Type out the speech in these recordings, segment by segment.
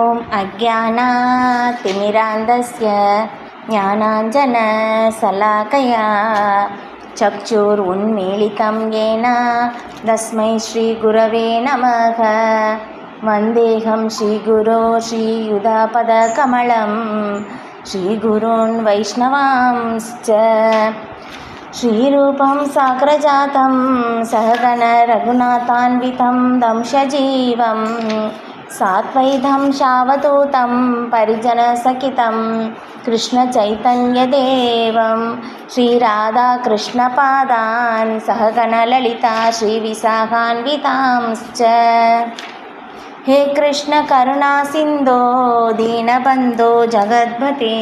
ॐ अज्ञानातिमिरान्धस्य ज्ञानाञ्जनशलाकया चक्षुरुन्मीलितं येन तस्मै श्रीगुरवे नमः। वन्देऽहं श्रीगुरो श्रीयुतापदकमलं श्रीगुरून् वैष्णवांश्च श्रीरूपं साग्रजातं सहगण रघुनाथान्वितं दंशजीवं सात्वैधं शावतूतं परिजनसहितं कृष्णचैतन्यदेवं श्रीराधाकृष्णपादान् सहगण ललिता श्रीविशाखान्वितांश्च। हे कृष्ण करुणा सिन्धो दीनबन्धो जगद्पते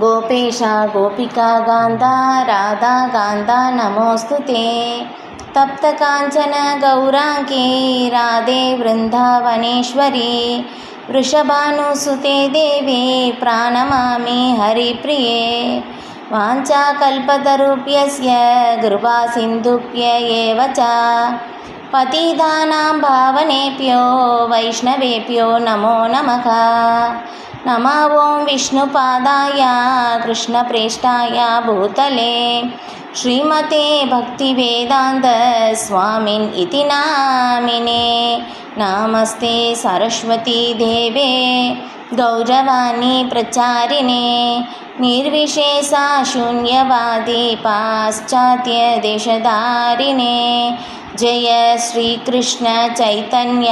गोपेश गोपिका गान्धा राधा गान्धा नमोऽस्तुते। तप्तकाञ्चन गौराङ्गी राधे वृन्दावनेश्वरी वृषभानुसुते देवी प्रणमामि हरिप्रिये। वाञ्छाकल्पतरुभ्यस्य कृपासिन्धुभ्य एव च पतितानां पावनेभ्यो वैष्णवेभ्यो नमो नमः। नमः ॐ विष्णुपादाय कृष्णप्रेष्ठाय भूतले श्रीमते भक्तिवेदान्त स्वामिन् इति नामिने। नमस्ते सरस्वती देवे गौरवाणी प्रचारिणे निर्विशेषा शून्यवादी पाश्चात्यदेशधारिणे। जय श्री कृष्ण चैतन्य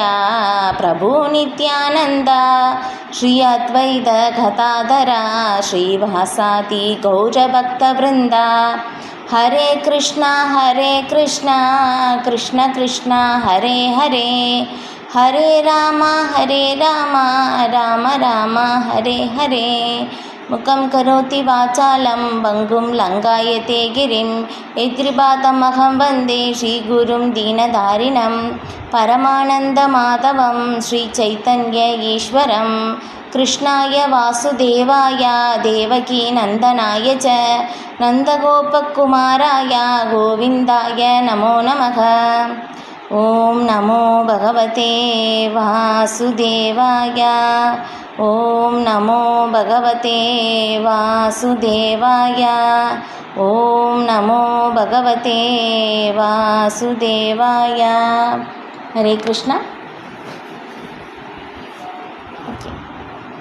प्रभु नित्यानंद श्री अद्वैत गदाधर श्रीवासादि गौरभक्तवृंद। हरे कृष्णा कृष्ण कृष्ण हरे हरे हरे राम राम राम हरे हरे। मुखं करोति वाचालं भङ्गुं लङ्घयते गिरिं यत्कृपातमहं वन्दे श्रीगुरुं दीनदारिणं परमानन्दमाधवं श्रीचैतन्य ईश्वरं। कृष्णाय वासुदेवाय देवकीनन्दनाय च नन्दगोपकुमाराय गोविन्दाय नमो नमः। ॐ नमो भगवते वासुदेवाय। ॐ नमो भगवते वासुदेवाय। ॐ नमो भगवते वासुदेवाय। हरे कृष्णा।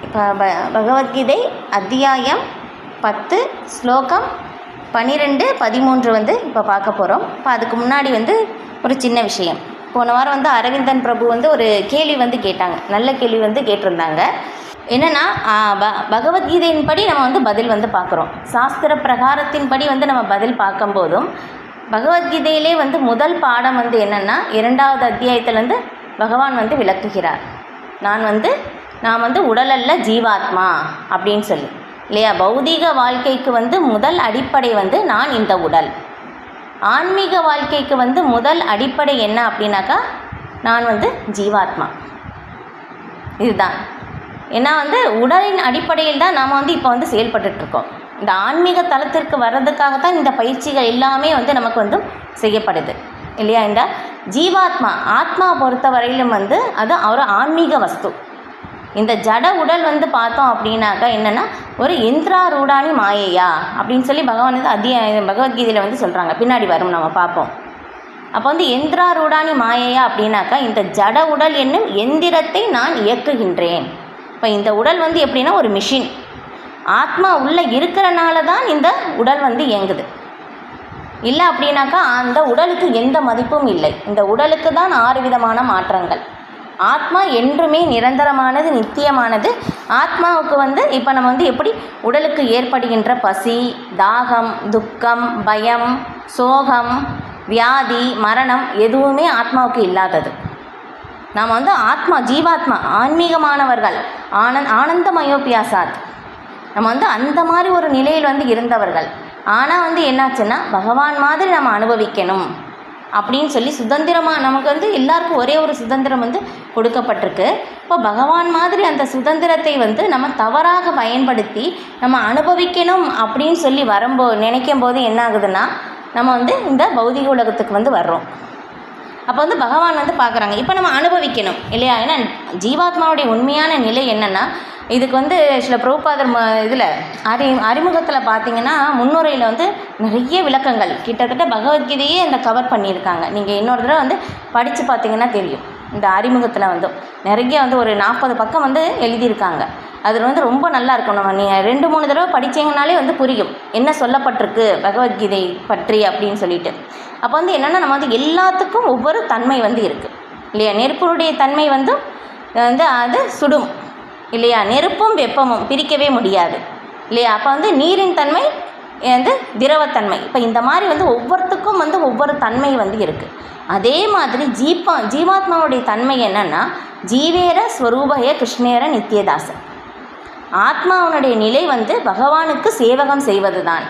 இப்போ பகவத்கீதை அத்தியாயம் 10 ஸ்லோகம் 12 13 இப்போ பார்க்க போகிறோம். இப்போ அதுக்கு முன்னாடி ஒரு சின்ன விஷயம். போன வாரம் அரவிந்தன் பிரபு ஒரு கேள்வி கேட்டாங்க, நல்ல கேள்வி கேட்டிருந்தாங்க. என்னென்னா பகவத்கீதையின்படி நம்ம பதில் பார்க்குறோம். சாஸ்திர பிரகாரத்தின்படி நம்ம பதில் பார்க்கும்போதும் பகவத்கீதையிலே முதல் பாடம் என்னென்னா 2வது அத்தியாயத்திலேருந்து பகவான் விளக்குகிறார். நான் உடலல்ல ஜீவாத்மா அப்படின்னு சொல்லி இல்லையா. பௌதீக வாழ்க்கைக்கு முதல் அடிப்படை நான் இந்த உடல். ஆன்மீக வாழ்க்கைக்கு முதல் அடிப்படை என்ன அப்படின்னாக்கா நான் ஜீவாத்மா. இதுதான். ஏன்னா உடலின் அடிப்படையில் தான் நாம் இப்போ செயல்பட்டுருக்கோம். இந்த ஆன்மீக தளத்திற்கு வர்றதுக்காகத்தான் இந்த பயிற்சிகள் எல்லாமே நமக்கு செய்யப்படுது இல்லையா. இந்த ஜீவாத்மா ஆத்மா பொறுத்த வரையிலும் அது ஒரு ஆன்மீக வஸ்து. இந்த ஜட உடல் பார்த்தோம் அப்படின்னாக்கா என்னென்னா ஒரு யந்திராரூடாணி மாயையா அப்படின்னு சொல்லி பகவான் பகவத்கீதையில் சொல்கிறாங்க. பின்னாடி வரும் நம்ம பார்ப்போம். அப்போ யந்திராரூடாணி மாயையா அப்படின்னாக்கா இந்த ஜட உடல் என்னும் எந்திரத்தை நான் இயக்குகின்றேன். இப்போ இந்த உடல் எப்படின்னா ஒரு மிஷின். ஆத்மா உள்ளே இருக்கிறனால தான் இந்த உடல் இயங்குது. இல்லை அப்படின்னாக்கா அந்த உடலுக்கு எந்த மதிப்பும் இல்லை. இந்த உடலுக்கு தான் 6 விதமான மாற்றங்கள். ஆத்மா என்றுமே நிரந்தரமானது, நித்தியமானது. ஆத்மாவுக்கு இப்போ நம்ம எப்படி உடலுக்கு ஏற்படுகின்ற பசி, தாகம், துக்கம், பயம், சோகம், வியாதி, மரணம் எதுவுமே ஆத்மாவுக்கு இல்லாதது. நாம் ஆத்மா ஜீவாத்மா ஆன்மீகமானவர்கள். ஆனந்தமயோபியாசாத் நம்ம அந்த மாதிரி ஒரு நிலையில் இருந்தவர்கள். ஆனால் என்னாச்சுன்னா பகவான் மாதிரி நம்ம அனுபவிக்கணும் அப்படின்னு சொல்லி சுதந்திரமாக நமக்கு எல்லாருக்கும் ஒரே ஒரு சுதந்திரம் கொடுக்கப்பட்டிருக்கு. இப்போ பகவான் மாதிரி அந்த சுதந்திரத்தை நம்ம தவறாக பயன்படுத்தி நம்ம அனுபவிக்கணும் அப்படின்னு சொல்லி நினைக்கும் போது என்ன ஆகுதுன்னா நம்ம இந்த பௌதிக உலகத்துக்கு வர்றோம். அப்போ வந்து பகவான் வந்து பார்க்குறாங்க, இப்போ நம்ம அனுபவிக்கணும் இல்லையா? ஏன்னா ஜீவாத்மாவுடைய உண்மையான நிலை என்னென்னா, இதுக்கு வந்து சில பிரபுபாதர் இதில் அறிமுகத்தில் பார்த்தீங்கன்னா முன்னுரையில் வந்து நிறைய விளக்கங்கள், கிட்டத்தட்ட பகவத்கீதையே இந்த கவர் பண்ணியிருக்காங்க. நீங்கள் இன்னொரு தடவை வந்து படித்து பார்த்தீங்கன்னா தெரியும். இந்த அறிமுகத்தில் வந்து நிறைய வந்து ஒரு 40 பக்கம் வந்து எழுதியிருக்காங்க. அதில் வந்து ரொம்ப நல்லா இருக்கும். நம்ம நீங்கள் 2-3 தடவை படித்தீங்கனாலே வந்து புரியும் என்ன சொல்லப்பட்டிருக்கு பகவத்கீதை பற்றி அப்படின்னு சொல்லிட்டு. அப்போ வந்து என்னென்னா, நம்ம வந்து எல்லாத்துக்கும் ஒவ்வொரு தன்மை வந்து இருக்குது இல்லையா? நெருப்பினுடைய தன்மை வந்து அது சுடும் இல்லையா? நெருப்பும் வெப்பமும் பிரிக்கவே முடியாது இல்லையா? அப்போ வந்து நீரின் தன்மை வந்து திரவத்தன்மை. இப்போ இந்த மாதிரி வந்து ஒவ்வொருத்துக்கும் வந்து ஒவ்வொரு தன்மை வந்து இருக்குது. அதே மாதிரி ஜீவாத்மாவுடைய தன்மை என்னென்னா, ஜீவேர ஸ்வரூபய கிருஷ்ணேர நித்தியதாசன். ஆத்மாவனுடைய நிலை வந்து பகவானுக்கு சேவகம் செய்வது தான்.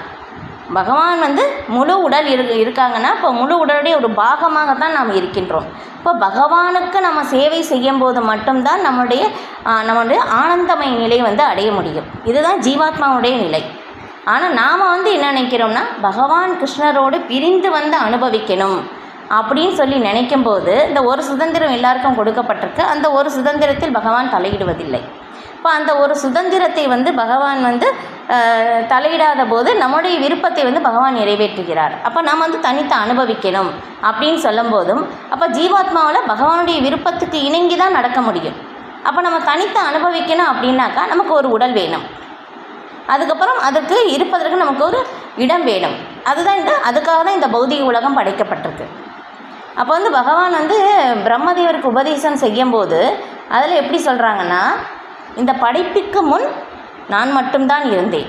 பகவான் வந்து முழு உடல் இருக்காங்கன்னா இப்போ முழு உடலுடைய ஒரு பாகமாகத்தான் நாம் இருக்கின்றோம். இப்போ பகவானுக்கு நம்ம சேவை செய்யும் போது மட்டும்தான் நம்முடைய ஆனந்தமய நிலை வந்து அடைய முடியும். இதுதான் ஜீவாத்மாவுடைய நிலை. ஆனால் நாம் வந்து என்ன நினைக்கிறோம்னா, பகவான் கிருஷ்ணரோடு பிரிந்து வந்து அனுபவிக்கணும் அப்படின்னு சொல்லி நினைக்கும்போது இந்த ஒரு சுதந்திரம் எல்லாருக்கும் கொடுக்கப்பட்டிருக்கு. அந்த ஒரு சுதந்திரத்தில் பகவான் தலையிடுவதில்லை. இப்போ அந்த ஒரு சுதந்திரத்தை வந்து பகவான் வந்து தலையிடாத போது நம்முடைய விருப்பத்தை வந்து பகவான் நிறைவேற்றுகிறார். அப்போ நாம் வந்து தனித்து அனுபவிக்கணும் அப்படின்னு சொல்லும் போதும், அப்போ ஜீவாத்மாவில் பகவானுடைய விருப்பத்துக்கு இணங்கி தான் நடக்க முடியும். அப்போ நம்ம தனித்து அனுபவிக்கணும் அப்படின்னாக்கா நமக்கு ஒரு உடல் வேணும். அதுக்கப்புறம் அதுக்கு இருப்பதற்கு நமக்கு ஒரு இடம் வேணும். அதுக்காக தான் இந்த பௌதிக உலகம் படைக்கப்பட்டிருக்கு. அப்போ வந்து பகவான் வந்து பிரம்மதேவருக்கு உபதேசம் செய்யும்போது அதில் எப்படி சொல்கிறாங்கன்னா, இந்த படைப்புக்கு முன் நான் மட்டும்தான் இருந்தேன்,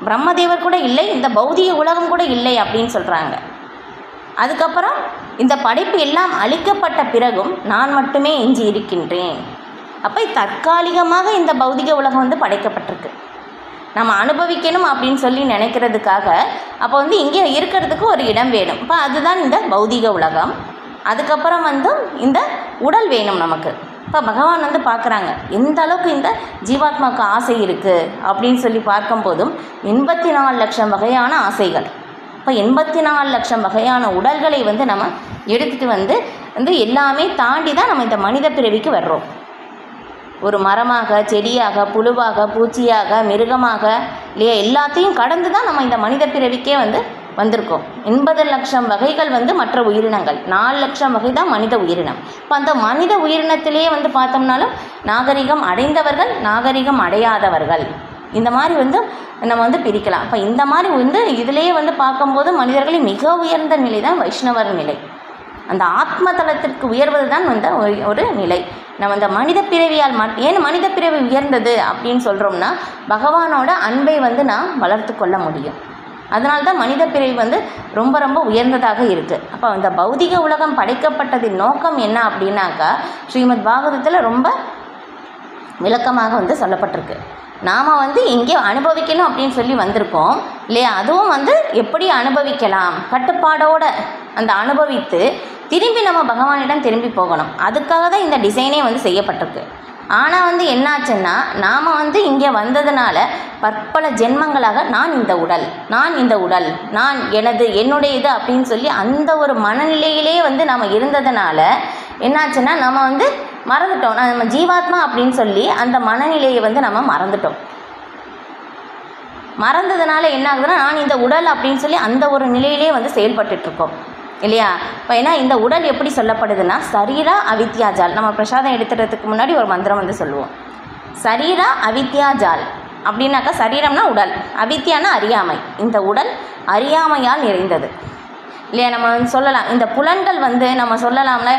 பிரம்மதேவர் கூட இல்லை, இந்த பௌதிக உலகம் கூட இல்லை அப்படின்னு சொல்கிறாங்க. அதுக்கப்புறம் இந்த படைப்பு எல்லாம் அழிக்கப்பட்ட பிறகும் நான் மட்டுமே எஞ்சி இருக்கின்றேன். அப்போ தற்காலிகமாக இந்த பௌதிக உலகம் வந்து படைக்கப்பட்டிருக்கு, நம்ம அனுபவிக்கணும் அப்படின்னு சொல்லி நினைக்கிறதுக்காக. அப்போ வந்து இங்கே இருக்கிறதுக்கு ஒரு இடம் வேணும். இப்போ அதுதான் இந்த பௌதிக உலகம். அதுக்கப்புறம் வந்து இந்த உடல் வேணும் நமக்கு. இப்போ பகவான் வந்து பார்க்குறாங்க எந்த அளவுக்கு இந்த ஜீவாத்மாவுக்கு ஆசை இருக்குது அப்படின்னு சொல்லி பார்க்கும்போதும் 84 லட்சம் வகையான ஆசைகள். இப்போ 84 லட்சம் வகையான உடல்களை வந்து நம்ம எடுத்துகிட்டு வந்து எல்லாமே தாண்டி தான் நம்ம இந்த மனித பிறவிக்கு வர்றோம். ஒரு மரமாக, செடியாக, புழுவாக, பூச்சியாக, மிருகமாக இல்லையா, எல்லாத்தையும் கடந்து தான் நம்ம இந்த மனித பிறவிக்கே வந்திருக்கோம். 80 லட்சம் வகைகள் மற்ற உயிரினங்கள், 4 லட்சம் வகை தான் மனித உயிரினம். இப்போ அந்த மனித உயிரினத்திலேயே பார்த்தோம்னாலும் நாகரிகம் அடைந்தவர்கள், நாகரிகம் அடையாதவர்கள், இந்த மாதிரி நம்ம பிரிக்கலாம். இப்போ இந்த மாதிரி இதிலேயே பார்க்கும்போது மனிதர்களின் மிக உயர்ந்த நிலை தான் வைஷ்ணவர் நிலை. அந்த ஆத்ம தளத்திற்கு உயர்வது தான் ஒரு நிலை. நம்ம இந்த மனித பிறவியால் ஏன் மனித பிறவி உயர்ந்தது அப்படின்னு சொல்கிறோம்னா, பகவானோட அன்பை நாம் வளர்த்து கொள்ள முடியும். அதனால தான் மனித பிறவி ரொம்ப ரொம்ப உயர்ந்ததாக இருக்குது. அப்போ இந்த பௌதிக உலகம் படைக்கப்பட்டதின் நோக்கம் என்ன அப்படின்னாக்கா, ஸ்ரீமத் பாகவதத்தில் ரொம்ப விளக்கமாக சொல்லப்பட்டிருக்கு. நாம் இங்கே அனுபவிக்கணும் அப்படின்னு சொல்லி வந்திருக்கோம் இல்லையா. அதுவும் எப்படி அனுபவிக்கலாம், கட்டுப்பாடோடு அந்த அனுபவித்து திரும்பி நம்ம பகவானிடம் திரும்பி போகணும். அதுக்காக தான் இந்த டிசைனே செய்யப்பட்டிருக்கு. ஆனால் என்னாச்சுன்னா, நாம் இங்கே வந்ததுனால பற்பல ஜென்மங்களாக நான் இந்த உடல், நான் என்னுடைய இது அப்படின்னு சொல்லி அந்த ஒரு மனநிலையிலே நாம் இருந்ததுனால என்னாச்சுன்னா, நம்ம மறந்துட்டோம். நம்ம ஜீவாத்மா அப்படின்னு சொல்லி அந்த மனநிலையை நம்ம மறந்துட்டோம். மறந்ததுனால என்ன ஆகுதுன்னா, நான் இந்த உடல் அப்படின்னு சொல்லி அந்த ஒரு நிலையிலே செயல்பட்டுருக்கோம் இல்லையா. இப்போ ஏன்னா இந்த உடல் எப்படி சொல்லப்படுதுன்னா, சரீரா அவித்யாஜால். நம்ம பிரசாதம் எடுத்துகிறதுக்கு முன்னாடி ஒரு மந்திரம் சொல்லுவோம், சரீரா அவித்யாஜால் அப்படின்னாக்கா, சரீரம்னா உடல், அவித்யானா அறியாமை. இந்த உடல் அறியாமையால் நிறைந்தது இல்லையா. நம்ம சொல்லலாம், இந்த புலன்கள் நம்ம சொல்லலாம்ல,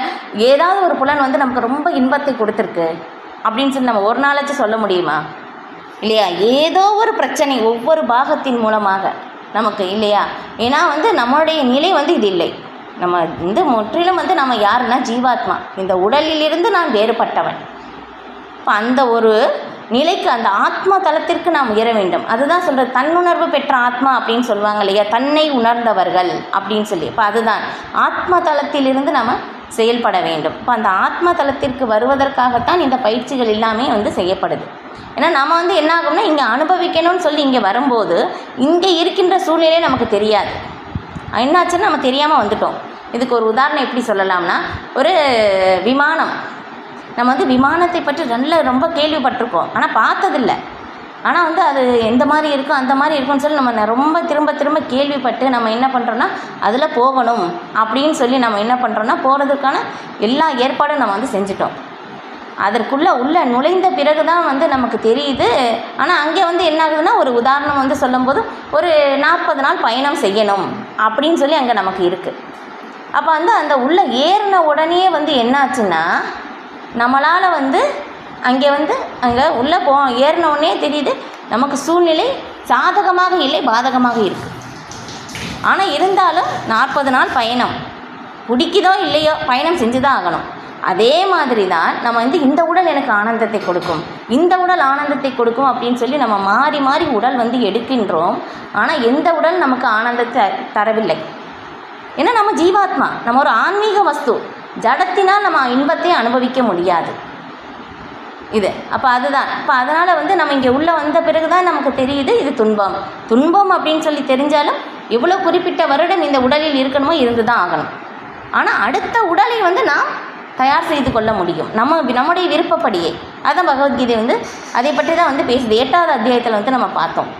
ஏதாவது ஒரு புலன் நமக்கு ரொம்ப இன்பத்தை கொடுத்துருக்கு அப்படின்னு சொல்லி நம்ம ஒரு நாளாச்சும் சொல்ல முடியுமா இல்லையா. ஏதோ ஒரு பிரச்சனை ஒவ்வொரு பாகத்தின் மூலமாக நமக்கு இல்லையா. ஏன்னா நம்மளுடைய நிலை இது இல்லை. நம்ம முற்றிலும் நம்ம யாருன்னா ஜீவாத்மா, இந்த உடலிலிருந்து நான் வேறுபட்டவன். இப்போ அந்த ஒரு நிலைக்கு, அந்த ஆத்மா தலத்திற்கு நாம் உயர வேண்டும். அதுதான் சொல்கிறது, தன்னுணர்வு பெற்ற ஆத்மா அப்படின்னு சொல்லுவாங்க இல்லையா, தன்னை உணர்ந்தவர்கள் அப்படின்னு சொல்லி. இப்போ அதுதான் ஆத்ம தலத்திலிருந்து நம்ம செயல்பட வேண்டும். இப்போ அந்த ஆத்ம தலத்திற்கு வருவதற்காகத்தான் இந்த பயிற்சிகள் எல்லாமே செய்யப்படுது. ஏன்னா நம்ம என்ன ஆகும்னா, இங்கே அனுபவிக்கணும்னு சொல்லி இங்கே வரும்போது இங்கே இருக்கின்ற சூழ்நிலை நமக்கு தெரியாது. என்னாச்சுன்னா, நம்ம தெரியாமல் வந்துட்டோம். இதுக்கு ஒரு உதாரணம் எப்படி சொல்லலாம்னா, ஒரு விமானம். நம்ம வந்து விமானத்தை பற்றி ரொம்ப கேள்விப்பட்டிருக்கோம், ஆனால் பார்த்ததில்லை. ஆனால் வந்து அது எந்த மாதிரி இருக்கும் அந்த மாதிரி இருக்கும்னு சொல்லி நம்ம ரொம்ப திரும்ப திரும்ப கேள்விப்பட்டு நம்ம என்ன பண்ணுறோன்னா அதில் போகணும் அப்படின்னு சொல்லி நம்ம என்ன பண்ணுறோன்னா போகிறதுக்கான எல்லா ஏற்பாடும் நம்ம வந்து செஞ்சிட்டோம். அதற்குள்ளே நுழைந்த பிறகு தான் வந்து நமக்கு தெரியுது. ஆனால் அங்கே வந்து என்ன ஆகுதுன்னா, ஒரு உதாரணம் வந்து சொல்லும்போது ஒரு 40 நாள் பயணம் செய்யணும் அப்படின்னு சொல்லி அங்கே நமக்கு இருக்குது. அப்போ வந்து அந்த உள்ளே ஏறின உடனே வந்து என்னாச்சுன்னா, நம்மளால் வந்து அங்கே உள்ளே ஏறின உடனே தெரியுது நமக்கு சூழ்நிலை சாதகமாக இல்லை, பாதகமாக இருக்குது. ஆனால் இருந்தாலும் 40 நாள் பயணம் பிடிக்குதோ இல்லையோ பயணம் செஞ்சு தான் ஆகணும். அதே மாதிரி தான் நம்ம வந்து இந்த உடல் எனக்கு ஆனந்தத்தை கொடுக்கும், இந்த உடல் ஆனந்தத்தை கொடுக்கும் அப்படின்னு சொல்லி நம்ம மாறி மாறி உடல் வந்து எடுக்கின்றோம். ஆனால் எந்த உடல் நமக்கு ஆனந்தத்தை தரவில்லை. ஏன்னா நம்ம ஜீவாத்மா, நம்ம ஒரு ஆன்மீக வஸ்து. ஜடத்தினால் நம்ம இன்பத்தை அனுபவிக்க முடியாது இது. அப்போ அதுதான். இப்போ அதனால் வந்து நம்ம இங்கே உள்ளே வந்த பிறகு தான் நமக்கு தெரியுது இது துன்பம் அப்படின்னு சொல்லி தெரிஞ்சாலும் எவ்வளோ குறிப்பிட்ட வருடம் இந்த உடலில் இருக்கணுமோ இருந்து தான் ஆகணும். ஆனால் அடுத்த உடலை வந்து நாம் தயார் செய்து கொள்ள முடியும் நம்முடைய விருப்பப்படியே. அதான் பகவத்கீதை வந்து அதை பற்றி தான் வந்து பேசுது. 8வது அத்தியாயத்தில் வந்து நம்ம பார்த்தோம்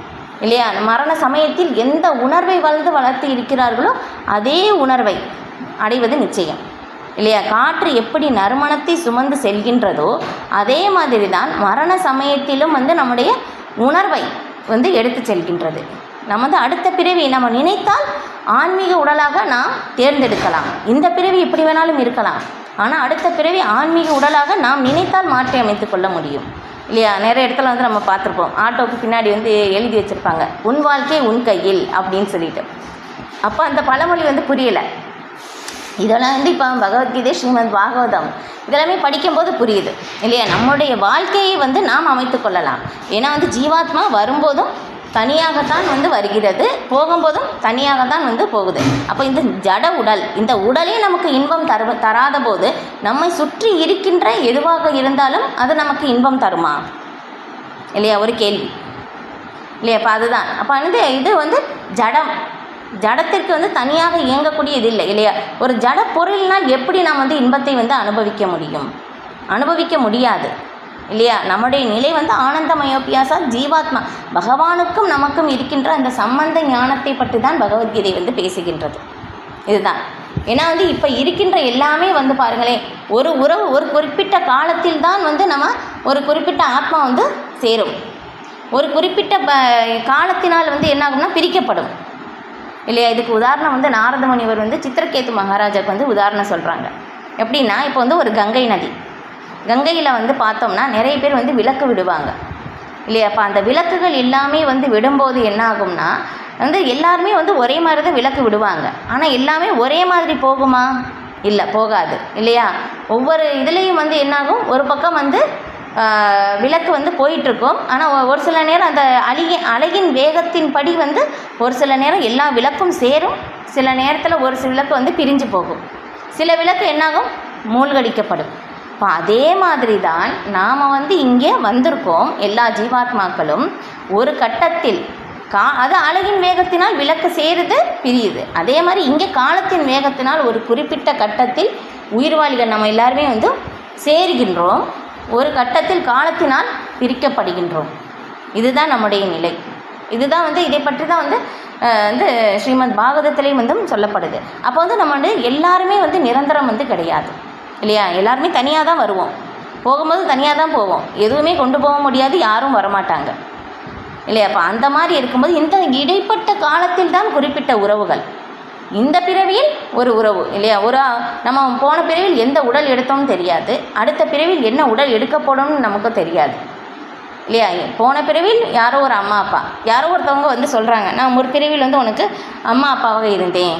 இல்லையா, மரண சமயத்தில் எந்த உணர்வை வளர்த்து இருக்கிறார்களோ அதே உணர்வை அடைவது நிச்சயம் இல்லையா. காற்று எப்படி நறுமணத்தை சுமந்து செல்கின்றதோ அதே மாதிரி தான் மரண சமயத்திலும் வந்து நம்முடைய உணர்வை வந்து எடுத்து செல்கின்றது. நம்ம வந்து அடுத்த பிறவி நம்ம நினைத்தால் ஆன்மீக உடலாக நாம் தேர்ந்தெடுக்கலாம். இந்த பிறவி எப்படி வேணாலும் இருக்கலாம், ஆனால் அடுத்த பிறவி ஆன்மீக உடலாக நாம் நினைத்தால் மாற்றி அமைத்து கொள்ள முடியும் இல்லையா. நிறைய இடத்துல வந்து நம்ம பார்த்துருப்போம், ஆட்டோவுக்கு பின்னாடி வந்து எழுதி வச்சுருப்பாங்க, உன் வாழ்க்கை உன் கையில் அப்படின்னு சொல்லிட்டு. அப்போ அந்த பழமொழி வந்து புரியலை. இதெல்லாம் வந்து இப்போ பகவத்கீதை, ஸ்ரீமத் பாகவதம் இதெல்லாமே படிக்கும்போது புரியுது இல்லையா. நம்முடைய வாழ்க்கையை வந்து நாம் அமைத்து கொள்ளலாம். ஏன்னா வந்து ஜீவாத்மா வரும்போதும் தனியாகத்தான் வந்து வருகிறது, போகும்போதும் தனியாகத்தான் வந்து போகுது. அப்போ இந்த ஜட உடல், இந்த உடலே நமக்கு இன்பம் தராத போது நம்மை சுற்றி இருக்கின்ற எதுவாக இருந்தாலும் அது நமக்கு இன்பம் தருமா இல்லையா, ஒரு கேள்வி இல்லையா. அப்போ அதுதான். அப்போ வந்து இது வந்து ஜடத்திற்கு வந்து தனியாக இயங்கக்கூடியது இல்லை இல்லையா. ஒரு ஜட பொருளினால் எப்படி நாம் வந்து இன்பத்தை வந்து அனுபவிக்க முடியாது இல்லையா. நம்முடைய நிலை வந்து ஆனந்தமயோபியாசா ஜீவாத்மா, பகவானுக்கும் நமக்கும் இருக்கின்ற அந்த சம்பந்த ஞானத்தை பற்றி தான் பகவத்கீதை வந்து பேசுகின்றது. இதுதான். ஏன்னா வந்து இப்போ இருக்கின்ற எல்லாமே வந்து பாருங்களேன், ஒரு உறவு ஒரு குறிப்பிட்ட காலத்தில் தான் வந்து நம்ம ஒரு குறிப்பிட்ட ஆத்மா வந்து சேரும். ஒரு குறிப்பிட்ட காலத்தினால் வந்து என்ன ஆகும்னா பிரிக்கப்படும் இல்லையா. இதுக்கு உதாரணம் வந்து நாரத முனிவர் வந்து சித்திரகேது மகாராஜாவுக்கு வந்து உதாரணம் சொல்கிறாங்க. எப்படின்னா, இப்போ வந்து ஒரு கங்கை நதி, கங்கையில் வந்து பார்த்தோம்னா நிறைய பேர் வந்து விளக்கு விடுவாங்க இல்லையா. அப்போ அந்த விளக்குகள் எல்லாமே வந்து விடும்போது என்ன ஆகும்னா வந்து எல்லாருமே வந்து ஒரே மாதிரி தான் விளக்கு விடுவாங்க. ஆனால் எல்லாமே ஒரே மாதிரி போகுமா? இல்லை, போகாது இல்லையா. ஒவ்வொரு இதுலேயும் வந்து என்னாகும், ஒரு பக்கம் வந்து விளக்கு வந்து போயிட்டுருக்கும். ஆனால் ஒரு சில நேரம் அந்த அலையின் வேகத்தின் படி வந்து ஒரு சில நேரம் எல்லா விளக்கும் சேரும், சில நேரத்தில் ஒரு சில விளக்கு வந்து பிரிஞ்சு போகும், சில விளக்கு என்னாகும் மூழ்கடிக்கப்படும். இப்போ அதே மாதிரி தான் நாம் வந்து இங்கே வந்திருக்கோம். எல்லா ஜீவாத்மாக்களும் ஒரு கட்டத்தில் அது அலையின் வேகத்தினால் விளக்கு சேருது, பிரியுது. அதே மாதிரி இங்கே காலத்தின் வேகத்தினால் ஒரு குறிப்பிட்ட கட்டத்தில் உயிர்வாளிகள் நம்ம எல்லாருமே வந்து சேருகின்றோம், ஒரு கட்டத்தில் காலத்தினால் பிரிக்கப்படுகின்றோம். இதுதான் நம்முடைய நிலை. இதுதான் வந்து இதை பற்றி தான் வந்து ஸ்ரீமத் பாகவதத்திலையும் வந்து சொல்லப்படுது. அப்போ வந்து நம்ம வந்து எல்லாருமே வந்து நிரந்தரம் வந்து கிடையாது இல்லையா. எல்லாருமே தனியாக தான் வருவோம், போகும்போது தனியாக தான் போவோம், எதுவுமே கொண்டு போக முடியாது, யாரும் வரமாட்டாங்க இல்லையா. அப்போ அந்த மாதிரி இருக்கும்போது இந்த இடைப்பட்ட காலத்தில் தான் குறிப்பிட்ட உறவுகள். இந்த பிறவியில் ஒரு உறவு இல்லையா. நம்ம போன பிறவியில் எந்த உடல் எடுத்தோம்னு தெரியாது, அடுத்த பிறவியில் என்ன உடல் எடுக்க போடணும்னு நமக்கு தெரியாது இல்லையா. போன பிறவியில் யாரோ ஒரு அம்மா அப்பா, யாரோ ஒருத்தவங்க வந்து சொல்கிறாங்க, நான் ஒரு பிறவியில் வந்து உனக்கு அம்மா அப்பாவாக இருந்தேன்,